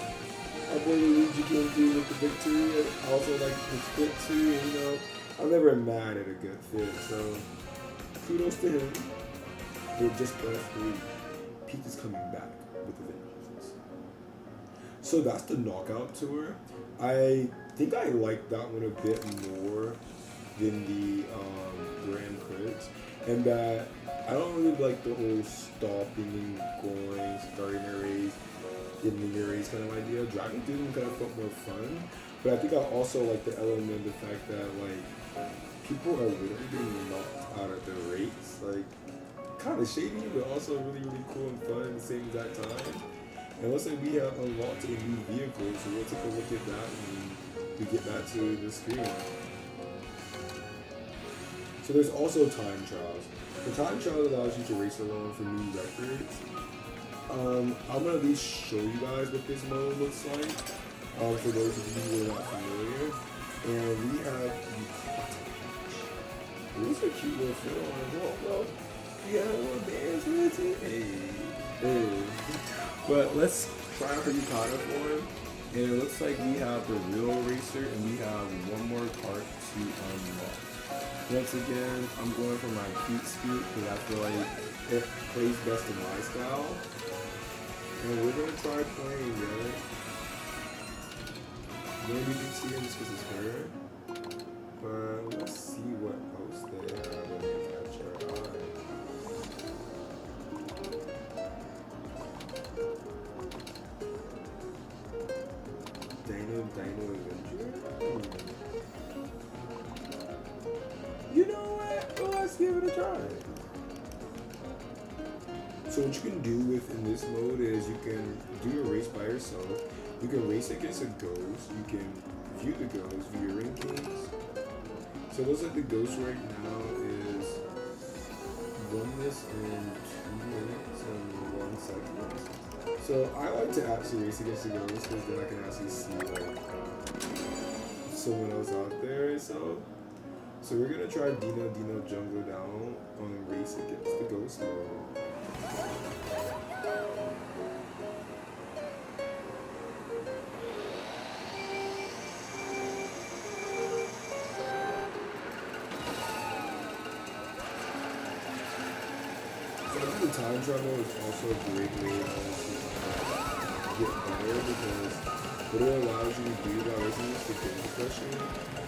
Our boy Luigi came through with the victory. I also like his fit too, you know. I'm never mad at a good fit, so kudos to him. They're just three. Peak is coming back with the vengeance. So that's the knockout tour. I think I like that one a bit more than the Grand Prix, and that I don't really like the whole stopping and going, starting a race, ending a race kind of idea. Driving through them kind of felt more fun, but I think I also like the element, the fact that like people are literally getting knocked out of the race, like kind of shady, but also really cool and fun at the same exact time. And looks like we have unlocked a new vehicle, so we'll take a look at that when we get back to the screen. So there's also time trials. The time trial allows you to race alone for new records. I'm gonna at least show you guys what this mode looks like, for those of you who are not familiar. And we have the these are cute little fit on as well. We got a little dance with it. Hey. But let's try out the Yukata form. And it looks like we have the real racer and we have one more cart to unlock. Once again, I'm going for my cute scoot because I feel like it plays best in my style. And we're going to try playing it. Maybe you can see him just because it's her. But let's see what else they have when we catch our eye. Dino Adventure? You know what? Well, let's give it a try. So what you can do within this mode is you can do a race by yourself. You can race against a ghost. You can view the ghost, view your rankings. So it looks like the ghost right now is 1 minute and 2 minutes and 1 second. So I like to actually race against the ghost because then I can actually see like someone else out there. So we're gonna try Dino Jungle down on race against the ghost mode. So I think the time travel is also a great way to get better because what it allows you to do by listening to the game question,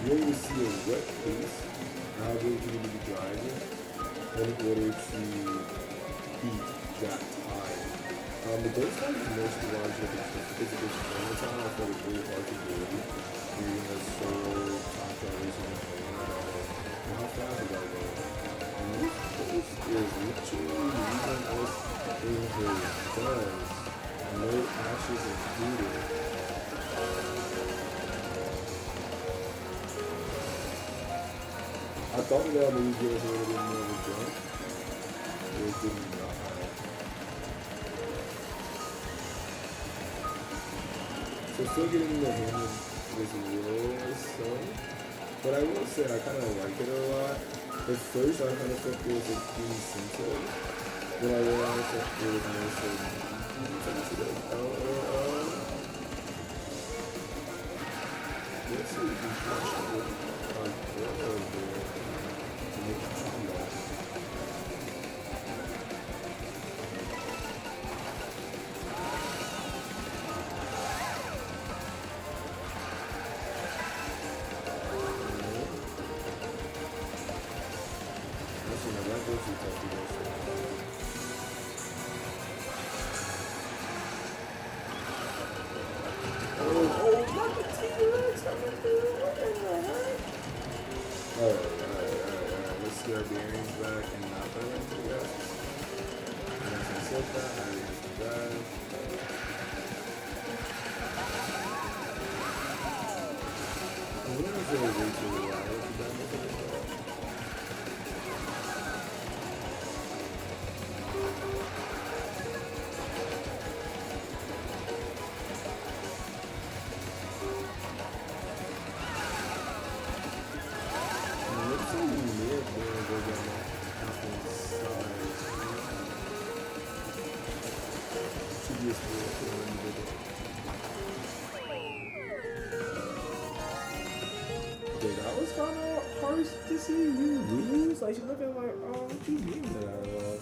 you able to see a wet pace, how good you need to be driving in order to beat that time. The ghost time is most larger because of this time time. I feel it's really hard to do. You're in a solo time travel racing and how fast is that going? And this ghost is literally leaving us in his dust. No ashes included. I thought that maybe give us a little bit more of a jump, but it did not. So still getting the hang of this real song, but I will say I kind of like it a lot. At first I kind of thought it was like being simple, but I realized that it was more so sensitive. Let's see if we can catch it. Alright. Let's get our bearings back and not put it into the gas. And as I said that, I raised the drive. I'm gonna go way too loud with the damage. That was kind of harsh to see you lose. Like, you're looking like, oh, what you mean that?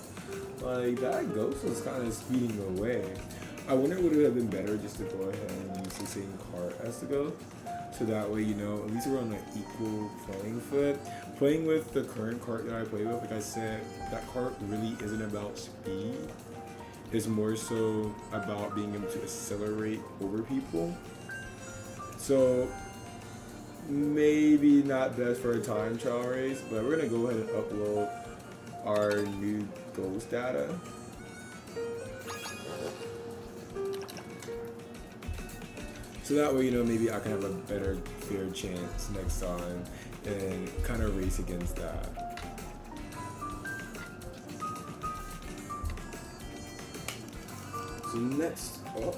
Like, that ghost was kind of speeding away. I wonder would it have been better just to go ahead and use the same cart as the ghost? So that way, you know, at least we're on an equal playing foot. Playing with the current cart that I play with, like I said, that cart really isn't about speed. It's more so about being able to accelerate over people. So maybe not best for a time trial race, but we're gonna go ahead and upload our new ghost data. So that way, you know, maybe I can have a better, fair chance next time and kind of race against that. So next up,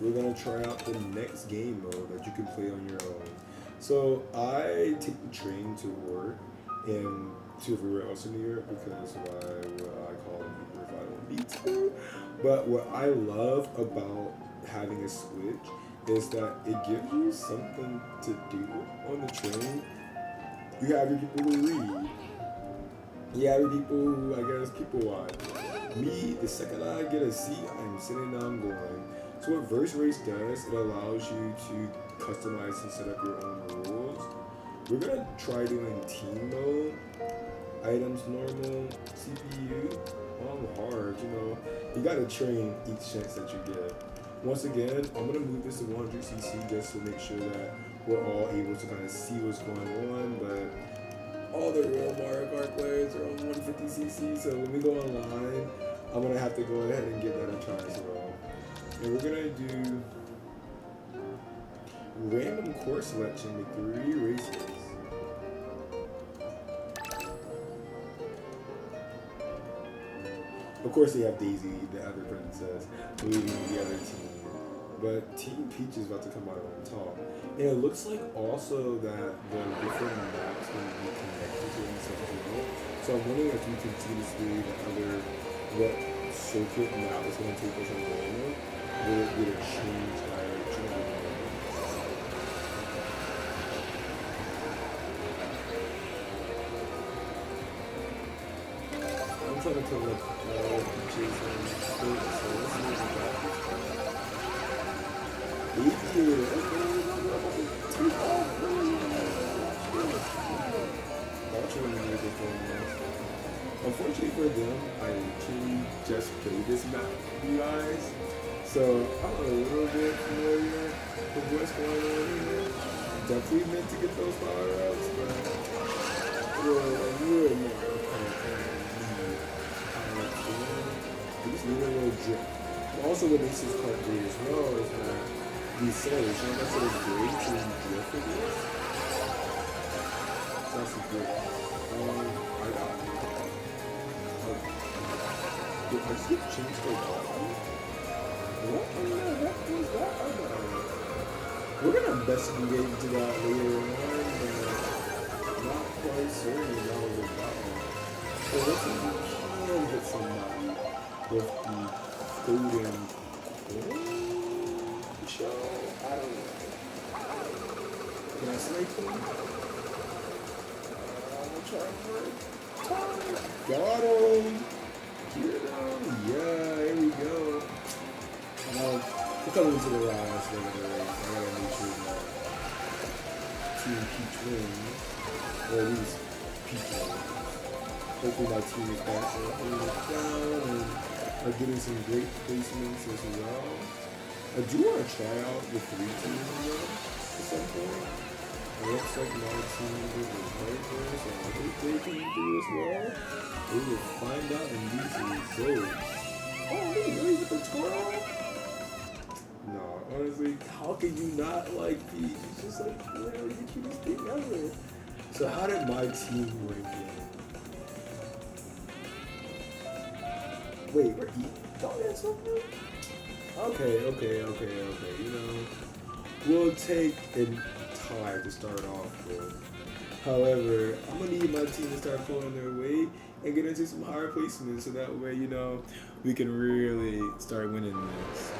we're gonna try out the next game mode that you can play on your own. So I take the train to work and to everywhere else in New York because why would I call it New York if I don't need to? But what I love about having a Switch is that it gives you something to do on the train. You have your people who read. You have your people who, I guess, people watch. Me, the second I get a seat, I'm sitting down going. So what Verse Race does, it allows you to customize and set up your own rules. We're gonna try doing team mode, items normal, CPU, on hard, you know. You gotta train each chance that you get. Once again, I'm gonna move this to 100cc just to make sure that we're all able to kind of see what's going on, but all the real Mario Kart players are on 150cc, so when we go online, I'm gonna have to go ahead and give that a try as well. And Random course selection with 3 races. Of course, they have Daisy, the other princess, leading the other team. But Team Peach is about to come out on top. And it looks like also that the different maps can be connected to themselves as well. So I'm wondering if we continue to see the other, what circuit map is going to take us on random, will it get a change direction? I'm trying to put like all Peaches and Squirt, so let's see what that is. Aviator, okay, take off, watching the music for this. Unfortunately for them, I actually just played this map, you guys. So I'm a little bit familiar with what's going on here. Definitely meant to get those power-ups, but we're Mario Kart. We just need a little drip. Also, what makes this card great as well is that these sellers, you know, that's what it's great to drift with this. It's also good. I got it. Did I just get changed to a ball? What in the heck was that? I got it. We're gonna investigate into that later on, but not quite certain that was a ball. So let's see if we can hit somebody with the golden show. I don't know. Can I snipe him? I'm gonna try for it. Got him! Get him! Yeah, here we go. Now, we're coming into the last one of the race. I gotta make sure that Team Peach wins. Or at least Peach wins. Hopefully my team is back and holding it down and are getting some great placements as well. I do want to try out the 3 teams at some point. It looks like my team is right there, so I hope they can do as well. We will find out in these results. Oh, really with the twirl? No, honestly, how can you not like Peach? It's just like literally the cutest thing ever. So how did my team rank in? Wait, we're eating? Don't get something? Okay. You know, we'll take a tie to start off with. However, I'm gonna need my team to start pulling their weight and get into some higher placements so that way, you know, we can really start winning this.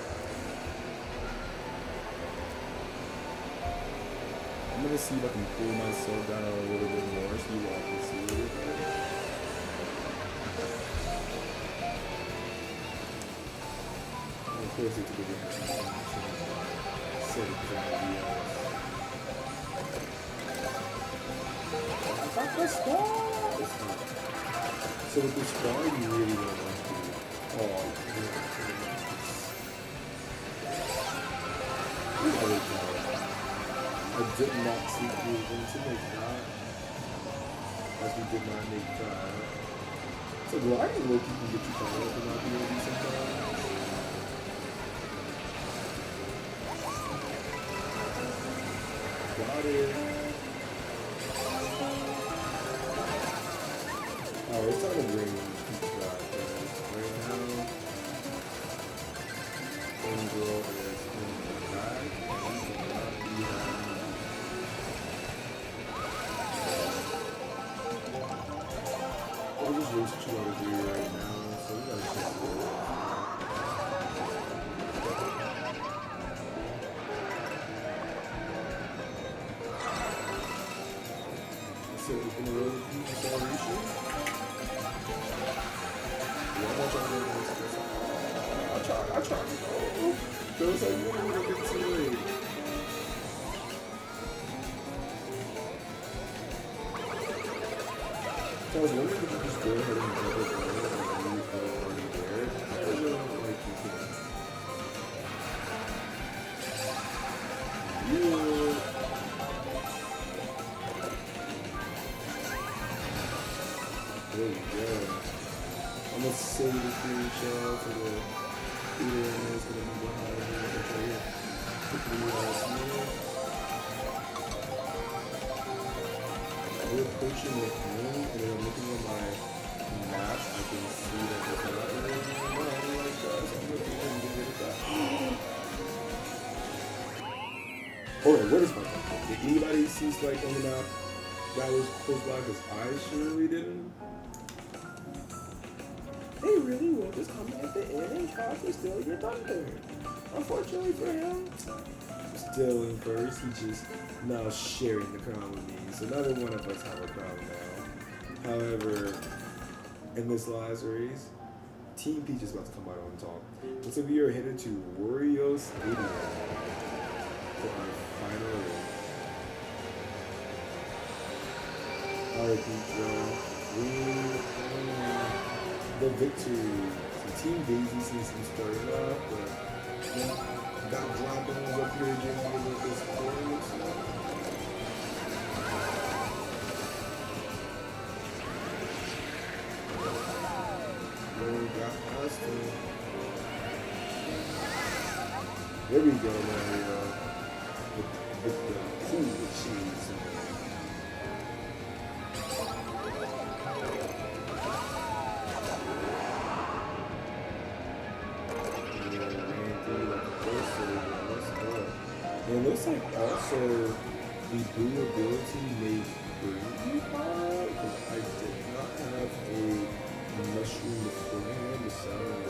I'm gonna see if I can pull myself down a little bit more so you all can see it. Of course, it's a good one. So so with this bar, you really don't want to. Oh, I did not see you into make that. As we did not make that. So gliding low key can get you caught up and not be able to do sometimes. Got it. Oh, it's time to bring Peach back. Right now, Angel is in the back. And he cannot be happy. We'll just race 2 out of 3 right now, so we gotta check it. So we can roll the Peach acceleration. I tried to go. There was like one little bit too late. So I was wondering if you could just go ahead and jump it down and leave the already there. I really don't like you can. Yeah. There we go. I'm gonna save the screenshot for the video and it's gonna be behind me right here. Quickly last minute. pushing it in, and then I'm looking at my map. I can see that there's not really money like that, so I'm looking and get rid of that. Okay, what is my temple? Did anybody see Spike on the map that was close by? Because I surely didn't. They really will just come at the end and try to steal your thunder. Unfortunately for him, still in first, he's just now sharing the crown with me. So neither one of us have a crown now. However, in this last race, Team Peach is about to come out on top. And so we are headed to Wario Stadium for our final race. Alright, Peach, we the victory. So Team Daisy seems to be starting off, but got drop-downs up here just with this point. There we go, Mario. With the cool cheese. It looks like also the blue ability may bring you power, because I did not have a mushroom beforehand to sell it.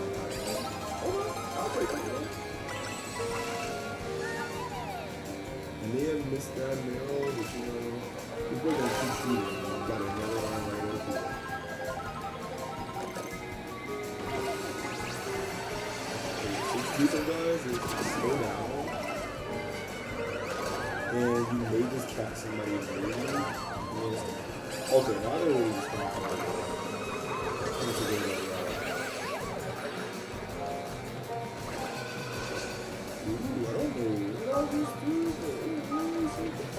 I'll take it. I may have missed that middle, but you know, we're going to keep shooting. Got another one right over here. Okay, these guys is slow down. And you may just catch somebody moving. Okay, now they're really just going to come out. Ooh, I don't know what I just do, but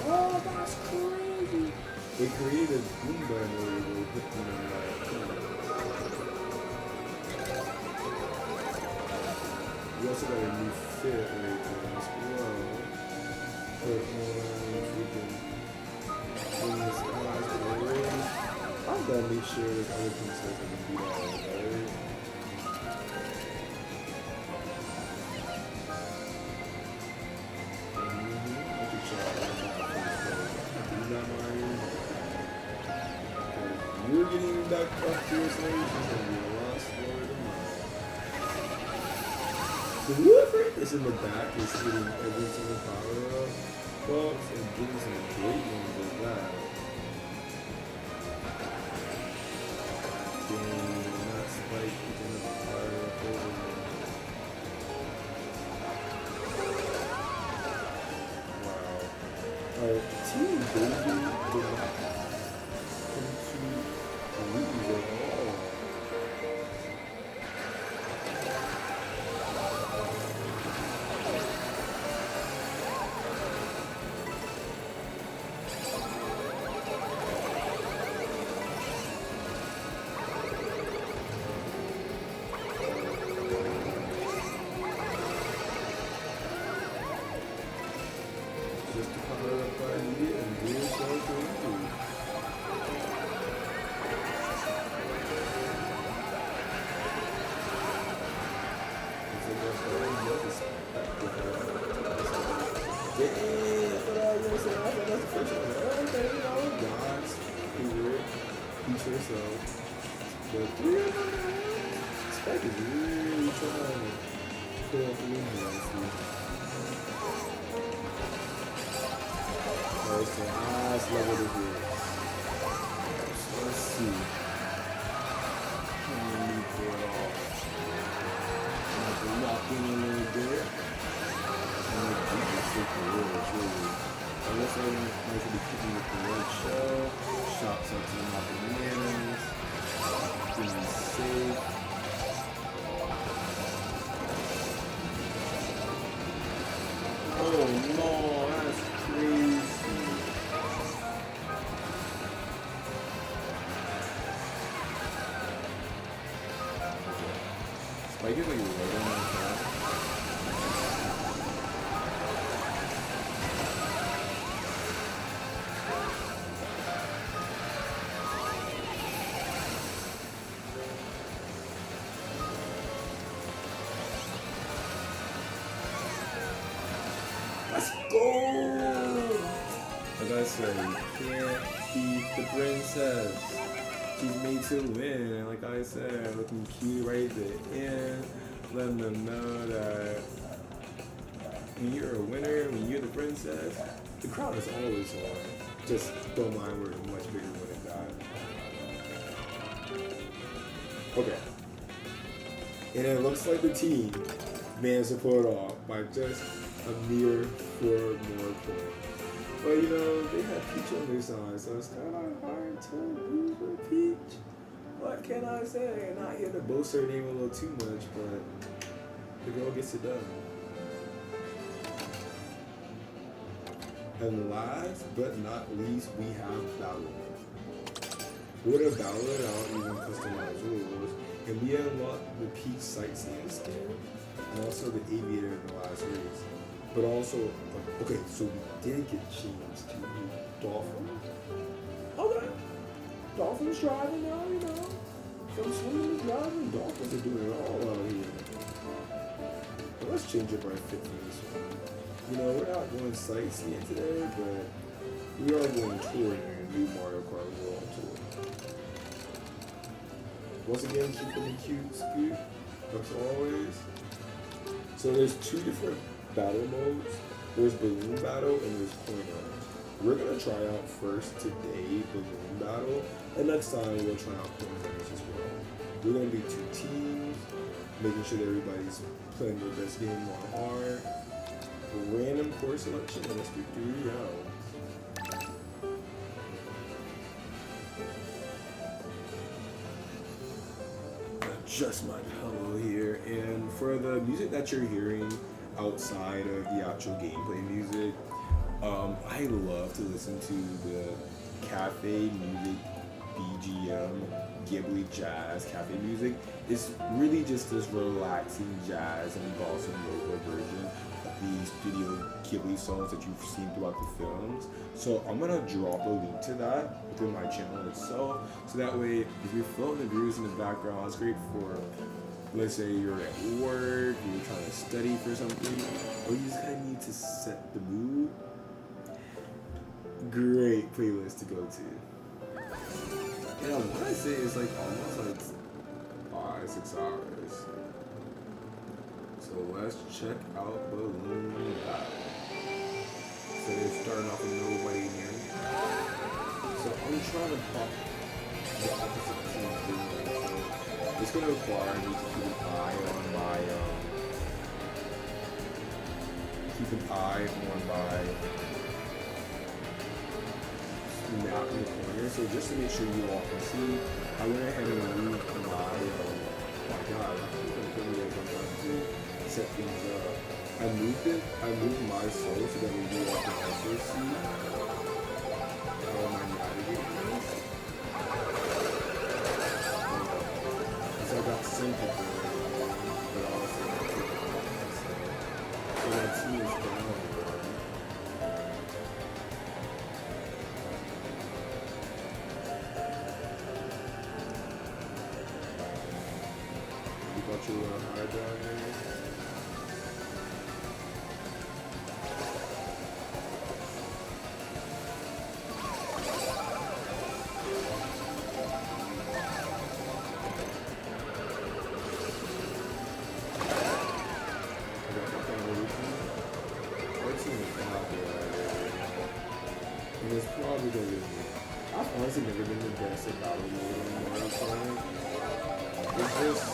oh, that's crazy. They created a boom band where they will put them in like, we also got a new fit right there as well. But freaking in this class with the ring, I'm gonna make sure there's other things that can beat all of that, right? I can try that Mario. You're getting that up to your stage, it's gonna be a lot slower than mine. Whoever is in the back is getting every single power up. Well, and getting some great ones like that. Dang, not Spike picking up the power up over there. Wow. Alright, Team Baby did not come to lose at all. Just to power up what I needed and do so quickly. Dang, I thought I was going to say, I thought that's the first one. Okay, you know, God's favorite feature, so the three of them, Spike is really trying to pull up the wings, honestly. Alright, so last level to do. So let's see. Let me pull it off. I'm going to lock in a little bit. I'm going to keep it super real, truly. Unless I'm going to be kicking with the red shell. Shots up to the mouth of bananas. Being safe. Oh no, that's crazy. Spike is like right on my top. Let's go! Like I said, you can't beat the princess. She's made to win. And like I said, looking cute right at the end. Letting them know that when you're a winner, when you're the princess, the crowd is always on. Just don't mind we're a much bigger winning guy. Okay. And it looks like the team managed to pull it off by just a mere 4 more points. But you know, they had Peach on their side, so it's kind of hard to lose with Peach. What can I say? Not here to boast her name a little too much, but the girl gets it done. And last but not least, we have Battle Mode. We're gonna battle it out using customized rules, and we unlock the Peach sightseeing stand, and also the aviator in the last race. But also, okay, so we did get changed to dolphins. Okay, dolphins driving now, you know. From swimming to driving, dolphins are doing it all out here. But let's change up our fit for this one. You know, we're not going sightseeing today, but we are going touring in a new Mario Kart World tour. Once again, keeping it cute, scoot, as always. So there's 2 different battle modes. There's balloon battle and there's coin rush. We're gonna try out first today balloon battle, and next time we'll try out coin rush as well. We're gonna be 2 teams, making sure that everybody's playing their best game on hard. Random course selection, and let's do 3 rounds. Adjust my pillow here, and for the music that you're hearing outside of the actual gameplay music, I love to listen to the cafe music, BGM, Ghibli jazz cafe music. It's really just this relaxing jazz and bossa nova version of the Studio Ghibli songs that you've seen throughout the films. So I'm gonna drop a link to that within my channel itself, so that way if you're floating the grooves in the background, it's great for, let's say you're at work, you're trying to study for something, or you just kind of need to set the mood. Great playlist to go to. And I want to say it's like almost like 5-6 hours. So let's check out Balloon Battle. So they're starting off with nobody near me. So I'm trying to pop the opposite team doing. So it's gonna require me to keep an eye on my map in the corner. So just to make sure you all can see, I went ahead and moved my oh my god, I think I'm gonna put sometimes to set things up. I moved my soul so that we all can also see how am I navigating this. So I got simple but also so my team is down. You got your high down here. And it's probably gonna be me. I've honestly never been the best at battle mode on Mario Kart. It's just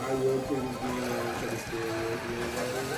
I will put this game on try to stay away from everybody.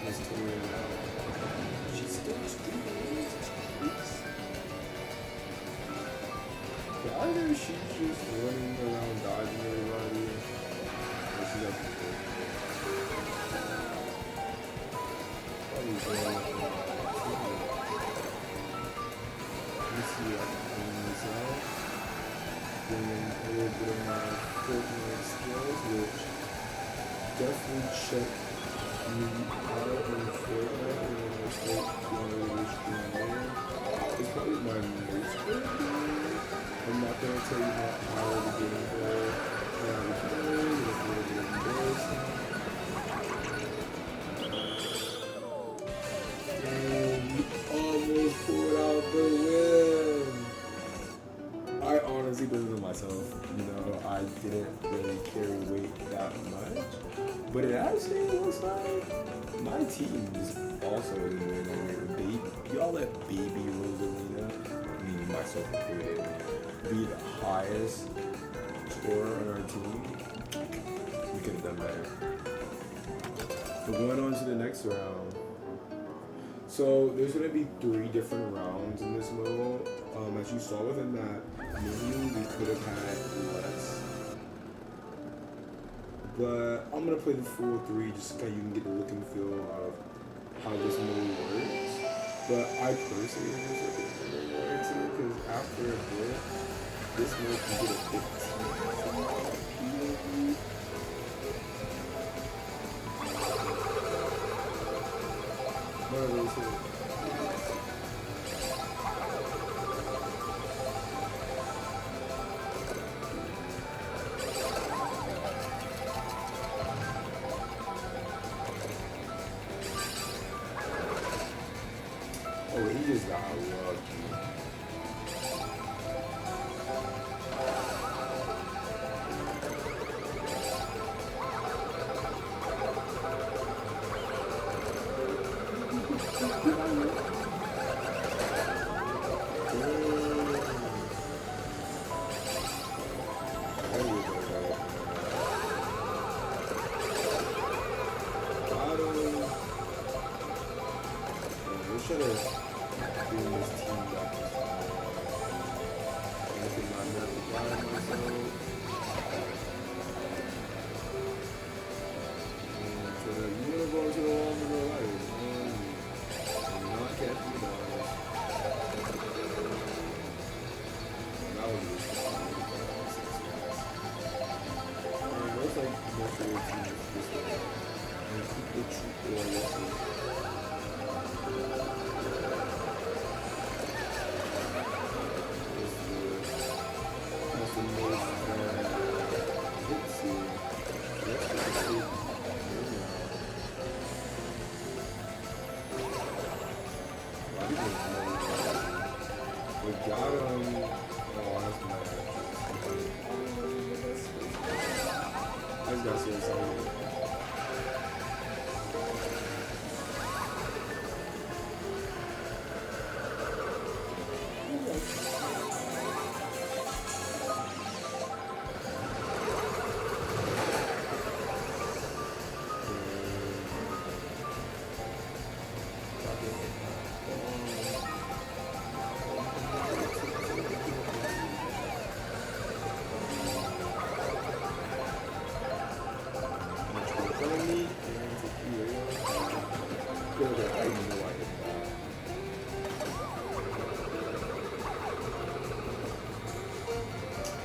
Miss Tori now. She's still streaming. Either she's just running around dodging everybody, or she's up to it. Probably going up. Let me see if I can clean this out. Bring in a little bit of my Fortnite skills, which definitely check me out in Fortnite, and then I start doing a stream there. It's probably my most favorite game. I'm not gonna tell you how the game goes, how the game is, it's a little bit embarrassing. And we almost pulled out the win. I honestly believe in myself. You know, I didn't really carry weight that much, but it actually looks like my team is also in the winning. Baby, y'all let Baby Rosalina, I mean myself included, be the highest scorer on our team. We could have done better. We're going on to the next round. So there's going to be 3 different rounds in this mode. As you saw within that menu, we could have had less. But I'm going to play the full 3 just so you can get the look and feel of how this mode works. But I personally am just looking for the more too, because after a bit, this mode can get a bit too oh, he just got lucky. Should have been this team back as well. Anything I'm not proud of myself. So you want to go into the wall and go right. I'm not catching the balls. That was just looks like most of the team is this way. And keep the truth or listen. We got him. Oh, that's my I just got so excited.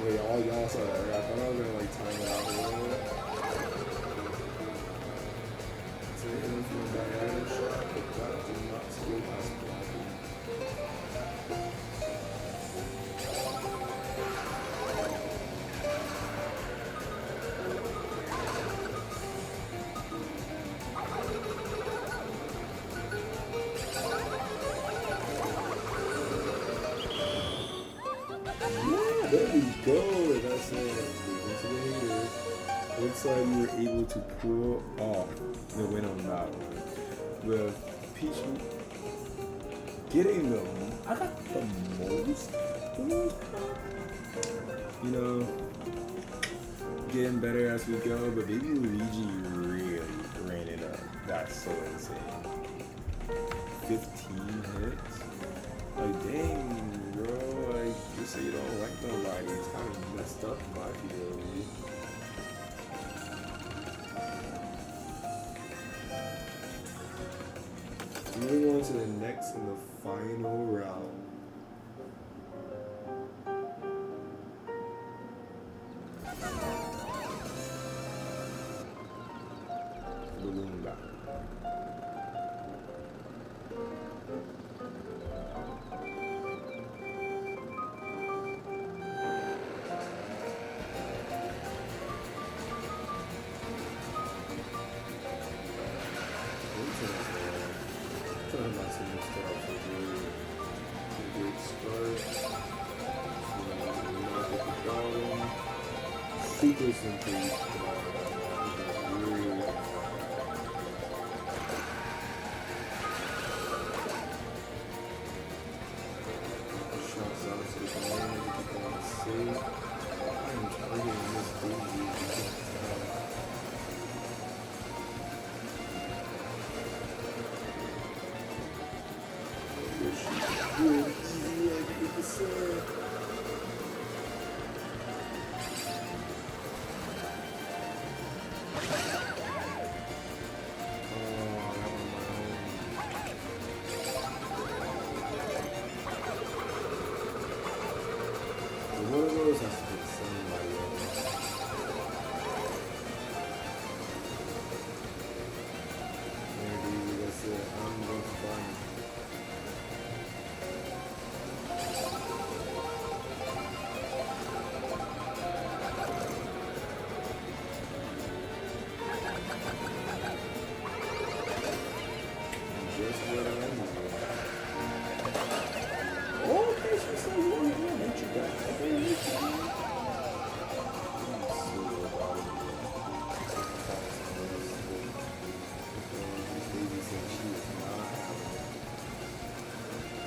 Wait, all y'all saw that, right? I thought I was gonna like time it out a little bit. So hit him from the diagonal shot, but that did not steal past the blocking. There we go. That's it. Looks like we were able to pull off the win on that one. With Peach getting them. I got the most for the most part. You know, getting better as we go, but Baby Luigi really ran it up. That's so insane. 15 hits? Like, dang, bro. Like, just say you don't like nobody. It's kind of messed up, in my view. Moving on to the next and the final round. Balloon battle. Super simple. Shots out to the command, keep on safe. I am targeting this baby. Good, easy, like 50%. One of those has to be somebody else. Maybe that's it. I'm going to find. Just what I need. Oh, okay, so you want to make you guys. Okay, make you.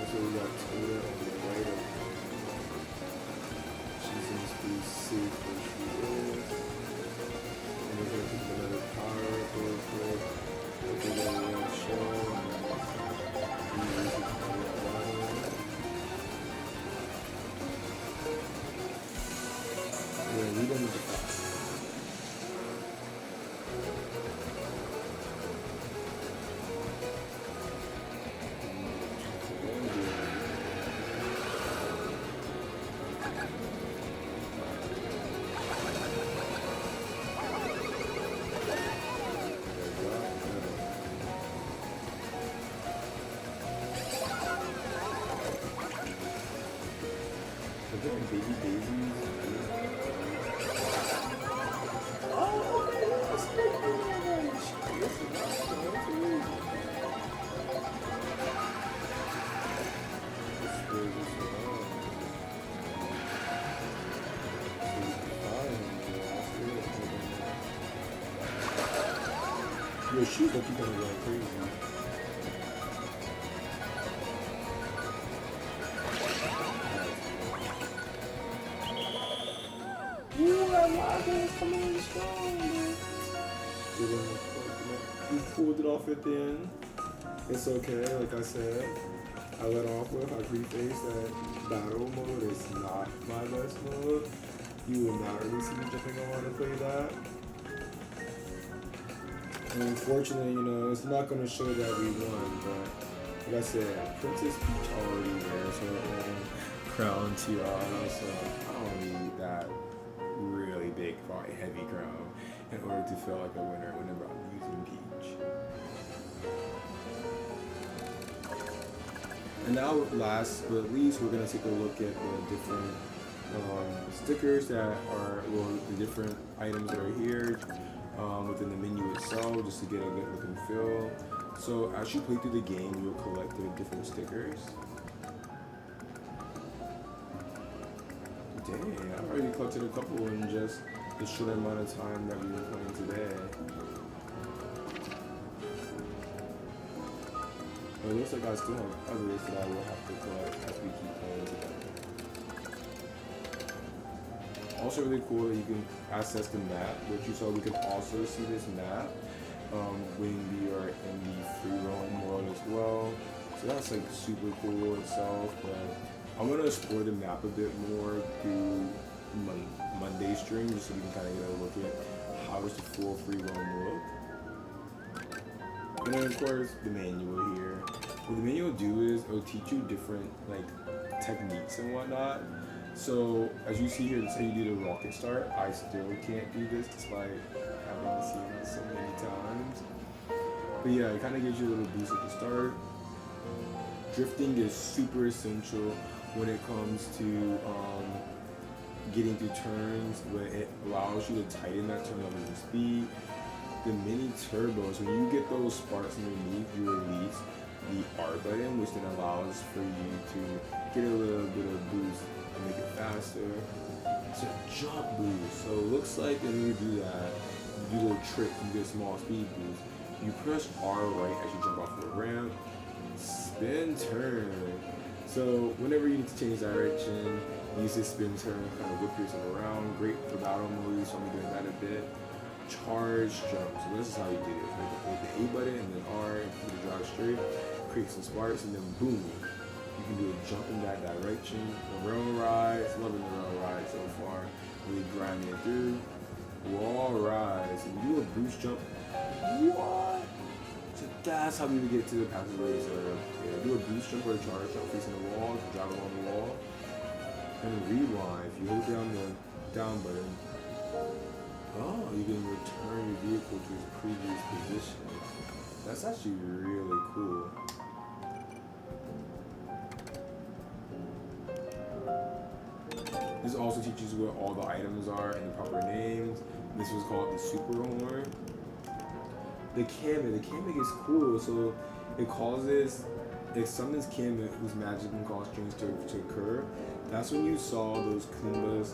So we got Toda on the right of she seems to be safe where she is. And we're gonna pick another power up real quick. We're gonna run show. Yeah, we don't need to fight. Baby daisies. Oh, okay, that's good. This is not your shoes look gonna go crazy. Ooh, that Mario is coming in strong, man. You pulled it off at the end. It's okay, like I said. I let off with, I preface that battle mode is not my best mode. You will not really see me jumping on to play that. And unfortunately, you know, it's not going to show that we won, but like I said, Princess Peach already wears her own crown tiara, so I don't need that really big, probably heavy crown in order to feel like a winner whenever I'm using Peach. And now, last but least, we're going to take a look at the different stickers that are, well, the different items that are here within the menu itself, just to get a good look and feel. So as you play through the game, you'll collect the different stickers. Dang, I already collected a couple in just the short amount of time that we've been playing today. But it looks like I still have others that I will have to collect as we keep playing together. Also really cool that you can access the map, which you saw we can also see this map when we are in the free roam world as well. So that's like super cool itself. But I'm gonna explore the map a bit more through Monday stream, just so we can kind of get a look at how does the full free roam look. And then of course the manual here. What the manual will do is it'll teach you different like techniques and whatnot. So as you see here, let's say you do the rocket start. I still can't do this despite having seen it so many times. But yeah, it kind of gives you a little boost at the start. Drifting is super essential when it comes to getting through turns, where it allows you to tighten that turn level and speed. The mini turbos, when you get those sparks underneath, you release the R button, which then allows for you to get a little bit of boost and make it faster. It's a jump boost. So it looks like when you do that, you do a little trick, you get a small speed boost. You press R right as you jump off the ramp, spin turn. So whenever you need to change direction, use this spin turn, kind of whip yourself around. Great for battle mode, so I'm doing that a bit. Charge jump. So this is how you do it. With the A button and then R for the drive straight, create some sparks, and then boom, you can do a jump in that direction. The rail rides, loving the rail ride so far. Really grinding it through. Wall rides, and you do a boost jump. What? So that's how we would get to the passive racer. Yeah, do a boost jump or a charge jump facing the wall, drive along the wall. And rewind. If you hold down the down button, oh, you can return your vehicle to its previous position. That's actually really cool. This also teaches you what all the items are and the proper names. This was called the super horn. The Kamek is cool. So it summons Kamek, whose magic can cause strings to occur. That's when you saw those Goombas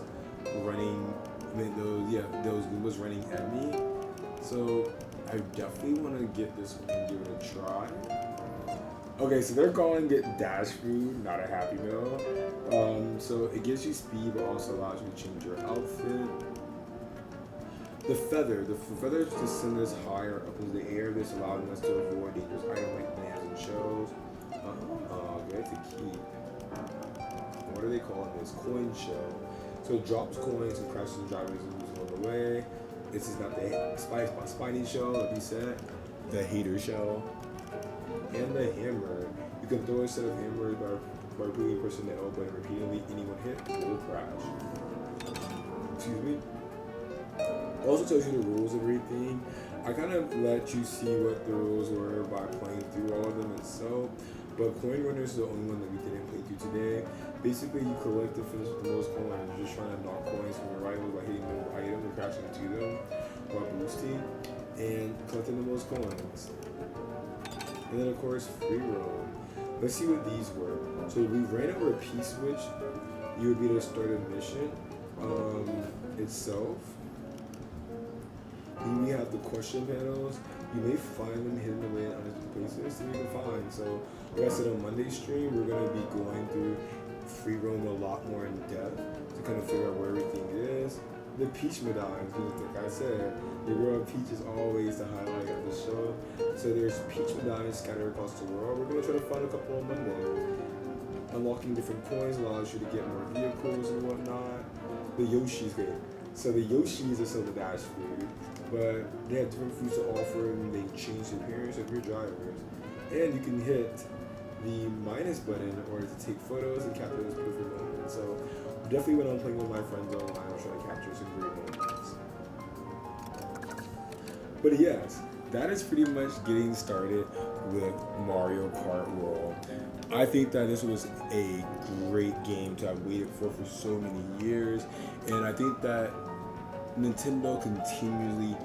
running. Those Goombas running at me. So I definitely want to get this one and give it a try. Okay, so they're calling it dash food, not a Happy Meal. So it gives you speed, but also allows you to change your outfit. The feather just send us higher up into the air. This allowing us to avoid dangerous items like plants and shells. Good to keep. What are they calling this? Coin shell. So it drops coins and crashes and drivers along the way. This is not the spiny shell, like we said. The hater shell. And the hammer. You can throw a set of hammers by repeatedly pressing the L button repeatedly. Anyone hit will crash. Excuse me. It also tells you the rules of everything. I kind of let you see what the rules were by playing through all of them itself. But Coin Runner is the only one that we didn't play through today. Basically, you collect to finish with the most coins. You're just trying to knock coins from your rivals by hitting the item and crashing into them while boosting and collecting the most coins. And then, of course, free roam. Let's see what these were. So we ran over a P-switch. You would be able to start a mission itself. Then we have the question panels. You may find them hidden away in unexpected places that you can find. So, like I said on Monday's stream, we're going to be going through free roam a lot more in depth to kind of figure out where everything is. The Peach medallions, like I said, the girl Peach is always the highlight of the show. So there's Peach medallions scattered across the world. We're going to try to find a couple on Monday. Unlocking different coins allows you to get more vehicles and whatnot. The Yoshi's great. So the Yoshis are still the dash food, but they have different foods to offer and they change the appearance of your drivers. And you can hit the minus button or to take photos and capture those perfect moments. So definitely when I'm playing with my friends online, I'm trying to capture some great moments. But yes, that is pretty much getting started with Mario Kart World. I think that this was a great game to have waited for so many years, and I think that Nintendo continually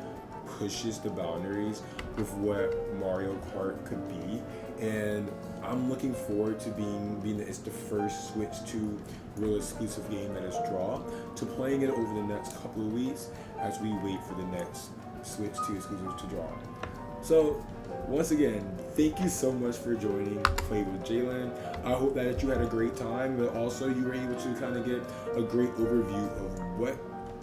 pushes the boundaries with what Mario Kart could be, and I'm looking forward to being that it's the first Switch 2 real exclusive game that is dropped, to playing it over the next couple of weeks as we wait for the next Switch 2 exclusive to drop. So once again, thank you so much for joining Play with Jalen. I hope that you had a great time, but also you were able to kind of get a great overview of what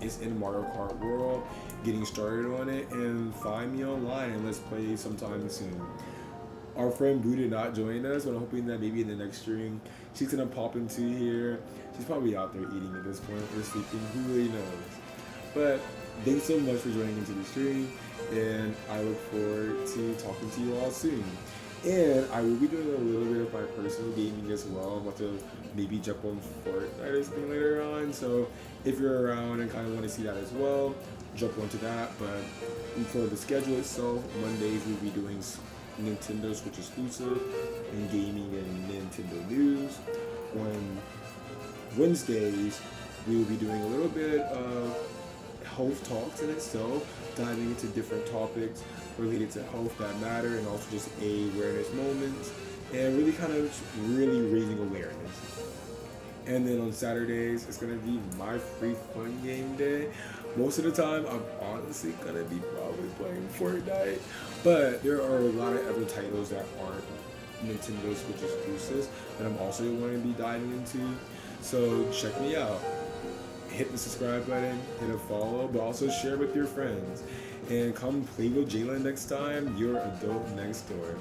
is in Mario Kart World, getting started on it, and find me online and let's play sometime soon. Our friend Boo did not join us, but I'm hoping that maybe in the next stream she's gonna pop into here. She's probably out there eating at this point or sleeping. Who really knows? But thanks so much for joining into the stream, and I look forward to talking to you all soon. And I will be doing a little bit of my personal gaming as well. I'm about to maybe jump on Fortnite or something later on. So if you're around and kind of want to see that as well, jump onto that. But for the schedule itself, Mondays we'll be doing Nintendo Switch exclusive and gaming and Nintendo news. On Wednesdays, we will be doing a little bit of health talks in itself, diving into different topics related to health that matter and also just awareness moments and really kind of really raising awareness. And then on Saturdays, it's gonna be my free fun game day. Most of the time, I'm honestly gonna be probably playing Fortnite, but there are a lot of other titles that aren't Nintendo Switch exclusives that I'm also going to be diving into. So check me out. Hit the subscribe button, hit a follow, but also share with your friends. And come play with Jalen next time, your adult next door.